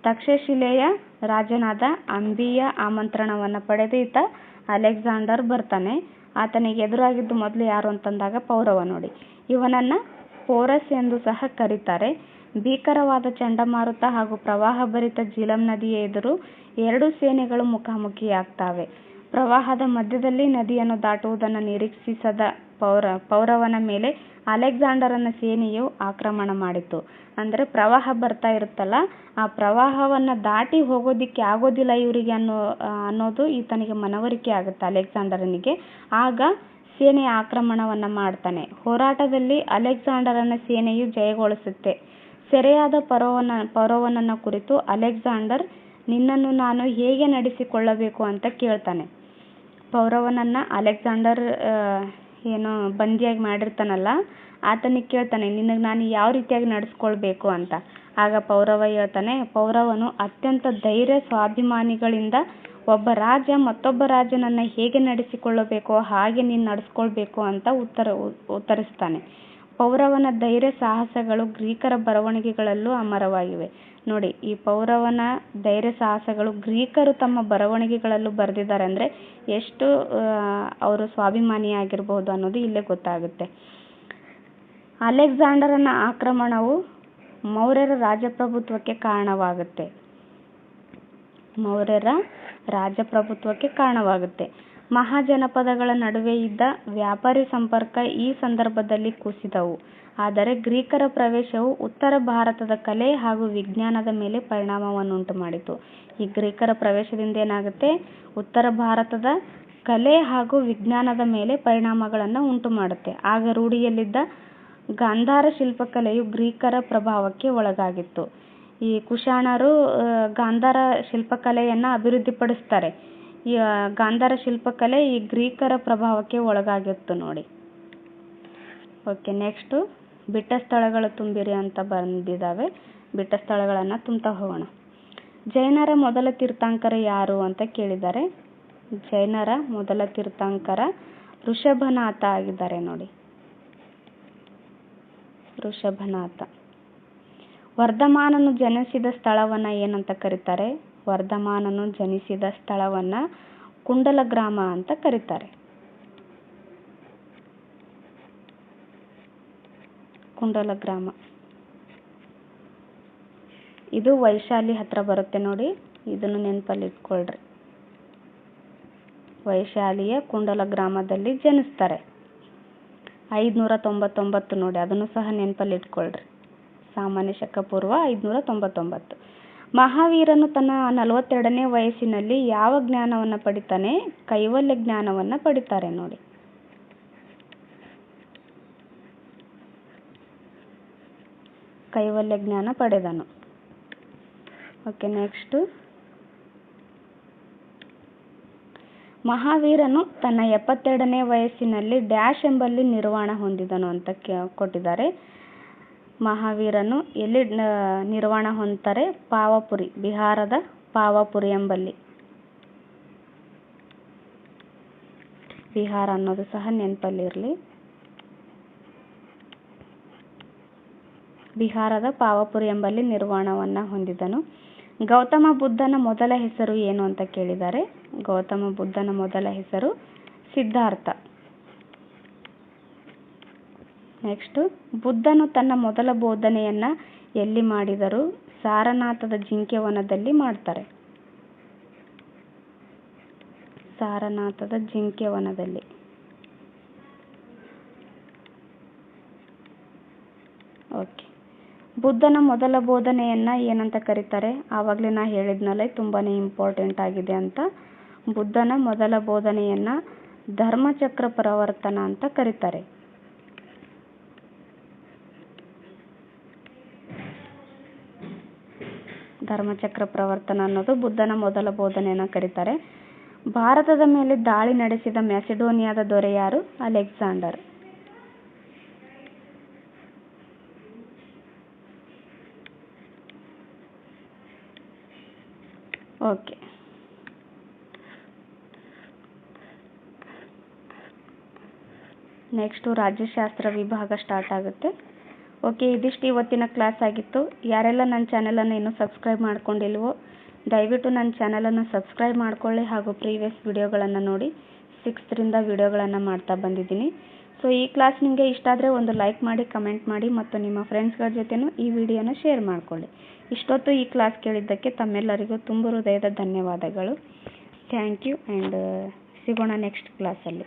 ತಕ್ಷಶಿಲೆಯ ರಾಜನಾದ ಅಂಬಿಯ ಆಮಂತ್ರಣವನ್ನು ಪಡೆದು ಈತ ಅಲೆಕ್ಸಾಂಡರ್ ಬರ್ತಾನೆ. ಆತನಿಗೆ ಎದುರಾಗಿದ್ದು ಮೊದಲು ಯಾರು ಅಂತಂದಾಗ ಪೌರವ ನೋಡಿ. ಇವನನ್ನ ಪೋರಸ್ ಎಂದು ಸಹ ಕರೀತಾರೆ. ಭೀಕರವಾದ ಚಂಡಮಾರುತ ಹಾಗೂ ಪ್ರವಾಹಭರಿತ ಝೀಲಂ ನದಿಯ ಎದುರು ಎರಡು ಸೇನೆಗಳು ಮುಖಾಮುಖಿಯಾಗ್ತವೆ. ಪ್ರವಾಹದ ಮಧ್ಯದಲ್ಲಿ ನದಿಯನ್ನು ದಾಟುವುದನ್ನು ನಿರೀಕ್ಷಿಸದ ಪೌರವನ ಮೇಲೆ ಅಲೆಕ್ಸಾಂಡರನ ಸೇನೆಯು ಆಕ್ರಮಣ ಮಾಡಿತು. ಅಂದರೆ ಪ್ರವಾಹ ಬರ್ತಾ ಇರುತ್ತಲ್ಲ, ಆ ಪ್ರವಾಹವನ್ನು ದಾಟಿ ಹೋಗೋದಿಕ್ಕೆ ಆಗೋದಿಲ್ಲ ಇವರಿಗೆ ಅನ್ನೋದು ಈತನಿಗೆ ಮನವರಿಕೆ ಆಗುತ್ತೆ ಅಲೆಕ್ಸಾಂಡರನಿಗೆ. ಆಗ ಸೇನೆಯ ಆಕ್ರಮಣವನ್ನು ಮಾಡ್ತಾನೆ. ಹೋರಾಟದಲ್ಲಿ ಅಲೆಕ್ಸಾಂಡರನ ಸೇನೆಯು ಜಯಗೊಳಿಸುತ್ತೆ. ಸೆರೆಯಾದ ಪೌರವನನ್ನ ಕುರಿತು ಅಲೆಕ್ಸಾಂಡರ್, ನಿನ್ನನ್ನು ನಾನು ಹೇಗೆ ನಡೆಸಿಕೊಳ್ಳಬೇಕು ಅಂತ ಕೇಳ್ತಾನೆ. ಪೌರವನನ್ನ ಅಲೆಕ್ಸಾಂಡರ್ ಏನೋ ಬಂದಿಯಾಗಿ ಮಾಡಿರ್ತಾನಲ್ಲ, ಆತನಿಗೆ ಕೇಳ್ತಾನೆ, ನಿನಗೆ ನಾನು ಯಾವ ರೀತಿಯಾಗಿ ನಡೆಸ್ಕೊಳ್ಬೇಕು ಅಂತ. ಆಗ ಪೌರವ ಹೇಳ್ತಾನೆ, ಪೌರವನು ಅತ್ಯಂತ ಧೈರ್ಯ ಸ್ವಾಭಿಮಾನಿಗಳಿಂದ ಒಬ್ಬ ರಾಜ ಮತ್ತೊಬ್ಬ ರಾಜನನ್ನು ಹೇಗೆ ನಡೆಸಿಕೊಳ್ಳಬೇಕೋ ಹಾಗೆ ನೀನು ನಡೆಸ್ಕೊಳ್ಬೇಕು ಅಂತ ಉತ್ತರಿಸ್ತಾನೆ. ಪೌರವನ ಧೈರ್ಯ ಸಾಹಸಗಳು ಗ್ರೀಕರ ಬರವಣಿಗೆಗಳಲ್ಲೂ ಅಮರವಾಗಿವೆ. ನೋಡಿ, ಈ ಪೌರವನ ಧೈರ್ಯ ಸಾಹಸಗಳು ಗ್ರೀಕರು ತಮ್ಮ ಬರವಣಿಗೆಗಳಲ್ಲೂ ಬರೆದಿದ್ದಾರೆ ಅಂದರೆ ಎಷ್ಟು ಅವರು ಸ್ವಾಭಿಮಾನಿಯಾಗಿರ್ಬೋದು ಅನ್ನೋದು ಇಲ್ಲೇ ಗೊತ್ತಾಗುತ್ತೆ. ಅಲೆಕ್ಸಾಂಡರನ ಆಕ್ರಮಣವು ಮೌರ್ಯರ ರಾಜಪ್ರಭುತ್ವಕ್ಕೆ ಕಾರಣವಾಗುತ್ತೆ. ಮಹಾಜನಪದಗಳ ನಡುವೆ ಇದ್ದ ವ್ಯಾಪಾರಿ ಸಂಪರ್ಕ ಈ ಸಂದರ್ಭದಲ್ಲಿ ಕುಸಿದವು. ಆದರೆ ಗ್ರೀಕರ ಪ್ರವೇಶವು ಉತ್ತರ ಭಾರತದ ಕಲೆ ಹಾಗೂ ವಿಜ್ಞಾನದ ಮೇಲೆ ಪರಿಣಾಮವನ್ನುಂಟು ಮಾಡಿತು. ಈ ಗ್ರೀಕರ ಪ್ರವೇಶದಿಂದ ಏನಾಗುತ್ತೆ, ಉತ್ತರ ಭಾರತದ ಕಲೆ ಹಾಗೂ ವಿಜ್ಞಾನದ ಮೇಲೆ ಪರಿಣಾಮಗಳನ್ನು ಉಂಟು ಮಾಡುತ್ತೆ. ಆಗ ರೂಢಿಯಲ್ಲಿದ್ದ ಗಾಂಧಾರ ಶಿಲ್ಪಕಲೆಯು ಗ್ರೀಕರ ಪ್ರಭಾವಕ್ಕೆ ಒಳಗಾಗಿತ್ತು. ಈ ಕುಶಾಣರು ಗಾಂಧಾರ ಶಿಲ್ಪಕಲೆಯನ್ನು ಅಭಿವೃದ್ಧಿಪಡಿಸ್ತಾರೆ. ಈ ಗಾಂಧಾರ ಶಿಲ್ಪಕಲೆ ಈ ಗ್ರೀಕರ ಪ್ರಭಾವಕ್ಕೆ ಒಳಗಾಗಿತ್ತು ನೋಡಿ. ಓಕೆ, ನೆಕ್ಸ್ಟು ಬಿಟ್ಟ ಸ್ಥಳಗಳು ತುಂಬಿರಿ ಅಂತ ಬಂದಿದ್ದಾವೆ. ಬಿಟ್ಟ ಸ್ಥಳಗಳನ್ನು ತುಂಬ್ತಾ ಹೋಗೋಣ. ಜೈನರ ಮೊದಲ ತೀರ್ಥಂಕರ ಯಾರು ಅಂತ ಕೇಳಿದ್ದಾರೆ. ಜೈನರ ಮೊದಲ ತೀರ್ಥಂಕರ ಋಷಭನಾಥ ಆಗಿದ್ದಾರೆ ನೋಡಿ. ಋಷಭನಾಥ. ವರ್ಧಮಾನನು ಜನಿಸಿದ ಸ್ಥಳವನ್ನು ಏನಂತ ಕರೀತಾರೆ? ವರ್ಧಮಾನನು ಜನಿಸಿದ ಸ್ಥಳವನ್ನು ಕುಂಡಲಗ್ರಾಮ ಅಂತ ಕರೀತಾರೆ. ಕುಂಡಲಗ್ರಾಮ ಇದು ವೈಶಾಲಿ ಹತ್ರ ಬರುತ್ತೆ ನೋಡಿ. ಇದನ್ನು ನೆನಪಲ್ಲಿ ಇಟ್ಕೊಳ್ರಿ. ವೈಶಾಲಿಯ ಕುಂಡಲಗ್ರಾಮದಲ್ಲಿ ಜನಿಸ್ತಾರೆ. 599 ನೋಡಿ, ಅದನ್ನು ಸಹ ನೆನಪಲ್ಲಿ ಇಟ್ಕೊಳ್ರಿ. ಸಾಮಾನ್ಯ ಶಕ ಪೂರ್ವ 599. ಮಹಾವೀರನು ತನ್ನ 42ನೇ ವಯಸ್ಸಿನಲ್ಲಿ ಯಾವ ಜ್ಞಾನವನ್ನು ಪಡಿತಾನೆ? ಕೈವಲ್ಯ ಜ್ಞಾನವನ್ನು ಪಡಿತಾರೆ ನೋಡಿ. ಕೈವಲ್ಯ ಜ್ಞಾನ ಪಡೆದನು. Okay, next. ಮಹಾವೀರನು ತನ್ನ 72ನೇ ವಯಸ್ಸಿನಲ್ಲಿ ಡ್ಯಾಶ್ ಎಂಬಲ್ಲಿ ನಿರ್ವಾಣ ಹೊಂದಿದನು ಅಂತ ಕೊಟ್ಟಿದ್ದಾರೆ. ಮಹಾವೀರನು ಎಲ್ಲಿ ನಿರ್ವಾಣ ಹೊಂದ್ತಾರೆ? ಪಾವಪುರಿ, ಬಿಹಾರದ ಪಾವಪುರಿ ಎಂಬಲ್ಲಿ. ಬಿಹಾರ ಅನ್ನೋದು ಸಹ ನೆನಪಲ್ಲಿರಲಿ. ಬಿಹಾರದ ಪಾವಪುರಿ ಎಂಬಲ್ಲಿ ನಿರ್ವಾಣವನ್ನು ಹೊಂದಿದನು. ಗೌತಮ ಬುದ್ಧನ ಮೊದಲ ಹೆಸರು ಏನು ಅಂತ ಕೇಳಿದ್ದಾರೆ. ಗೌತಮ ಬುದ್ಧನ ಮೊದಲ ಹೆಸರು ಸಿದ್ಧಾರ್ಥ. ನೆಕ್ಸ್ಟ್, ಬುದ್ಧನು ತನ್ನ ಮೊದಲ ಬೋಧನೆಯನ್ನು ಎಲ್ಲಿ ಮಾಡಿದರು? ಸಾರನಾಥದ ಜಿಂಕೆವನದಲ್ಲಿ ಮಾಡ್ತಾರೆ. ಸಾರನಾಥದ ಜಿಂಕೆವನದಲ್ಲಿ. ಓಕೆ, ಬುದ್ಧನ ಮೊದಲ ಬೋಧನೆಯನ್ನು ಏನಂತ ಕರೀತಾರೆ? ಆವಾಗಲೇ ನಾ ಹೇಳಿದ್ನಲ್ಲ, ತುಂಬಾ ಇಂಪಾರ್ಟೆಂಟ್ ಆಗಿದೆ ಅಂತ. ಬುದ್ಧನ ಮೊದಲ ಬೋಧನೆಯನ್ನು ಧರ್ಮಚಕ್ರ ಪ್ರವರ್ತನ ಅಂತ ಕರೀತಾರೆ. ಧರ್ಮಚಕ್ರ ಪ್ರವರ್ತನ ಅನ್ನೋದು ಬುದ್ಧನ ಮೊದಲ ಬೋಧನೆಯನ್ನು ಕರೀತಾರೆ. ಭಾರತದ ಮೇಲೆ ದಾಳಿ ನಡೆಸಿದ ಮ್ಯಾಸಿಡೋನಿಯಾದ ದೊರೆ ಯಾರು? ಅಲೆಕ್ಸಾಂಡರ್. ಓಕೆ, ನೆಕ್ಸ್ಟು ರಾಜ್ಯಶಾಸ್ತ್ರ ವಿಭಾಗ ಸ್ಟಾರ್ಟ್ ಆಗುತ್ತೆ. ಓಕೆ, ಇದಿಷ್ಟು ಇವತ್ತಿನ ಕ್ಲಾಸ್ ಆಗಿತ್ತು. ಯಾರೆಲ್ಲ ನನ್ನ ಚಾನಲನ್ನು ಇನ್ನೂ ಸಬ್ಸ್ಕ್ರೈಬ್ ಮಾಡ್ಕೊಂಡಿಲ್ವೋ ದಯವಿಟ್ಟು ನನ್ನ ಚಾನಲನ್ನು ಸಬ್ಸ್ಕ್ರೈಬ್ ಮಾಡ್ಕೊಳ್ಳಿ ಹಾಗೂ ಪ್ರೀವಿಯಸ್ ವಿಡಿಯೋಗಳನ್ನು ನೋಡಿ. 6ರಿಂದ ವಿಡಿಯೋಗಳನ್ನು ಮಾಡ್ತಾ ಬಂದಿದ್ದೀನಿ. ಸೊ ಈ ಕ್ಲಾಸ್ ನಿಮಗೆ ಇಷ್ಟ ಆದರೆ ಒಂದು ಲೈಕ್ ಮಾಡಿ, ಕಮೆಂಟ್ ಮಾಡಿ ಮತ್ತು ನಿಮ್ಮ ಫ್ರೆಂಡ್ಸ್ಗಳ ಜೊತೆನೂ ಈ ವಿಡಿಯೋನ ಶೇರ್ ಮಾಡ್ಕೊಳ್ಳಿ. ಇಷ್ಟೊತ್ತು ಈ ಕ್ಲಾಸ್ ಕೇಳಿದ್ದಕ್ಕೆ ತಮ್ಮೆಲ್ಲರಿಗೂ ತುಂಬ ಹೃದಯದ ಧನ್ಯವಾದಗಳು. ಥ್ಯಾಂಕ್ ಯು ಆ್ಯಂಡ್ ಸಿಗೋಣ ನೆಕ್ಸ್ಟ್ ಕ್ಲಾಸಲ್ಲಿ.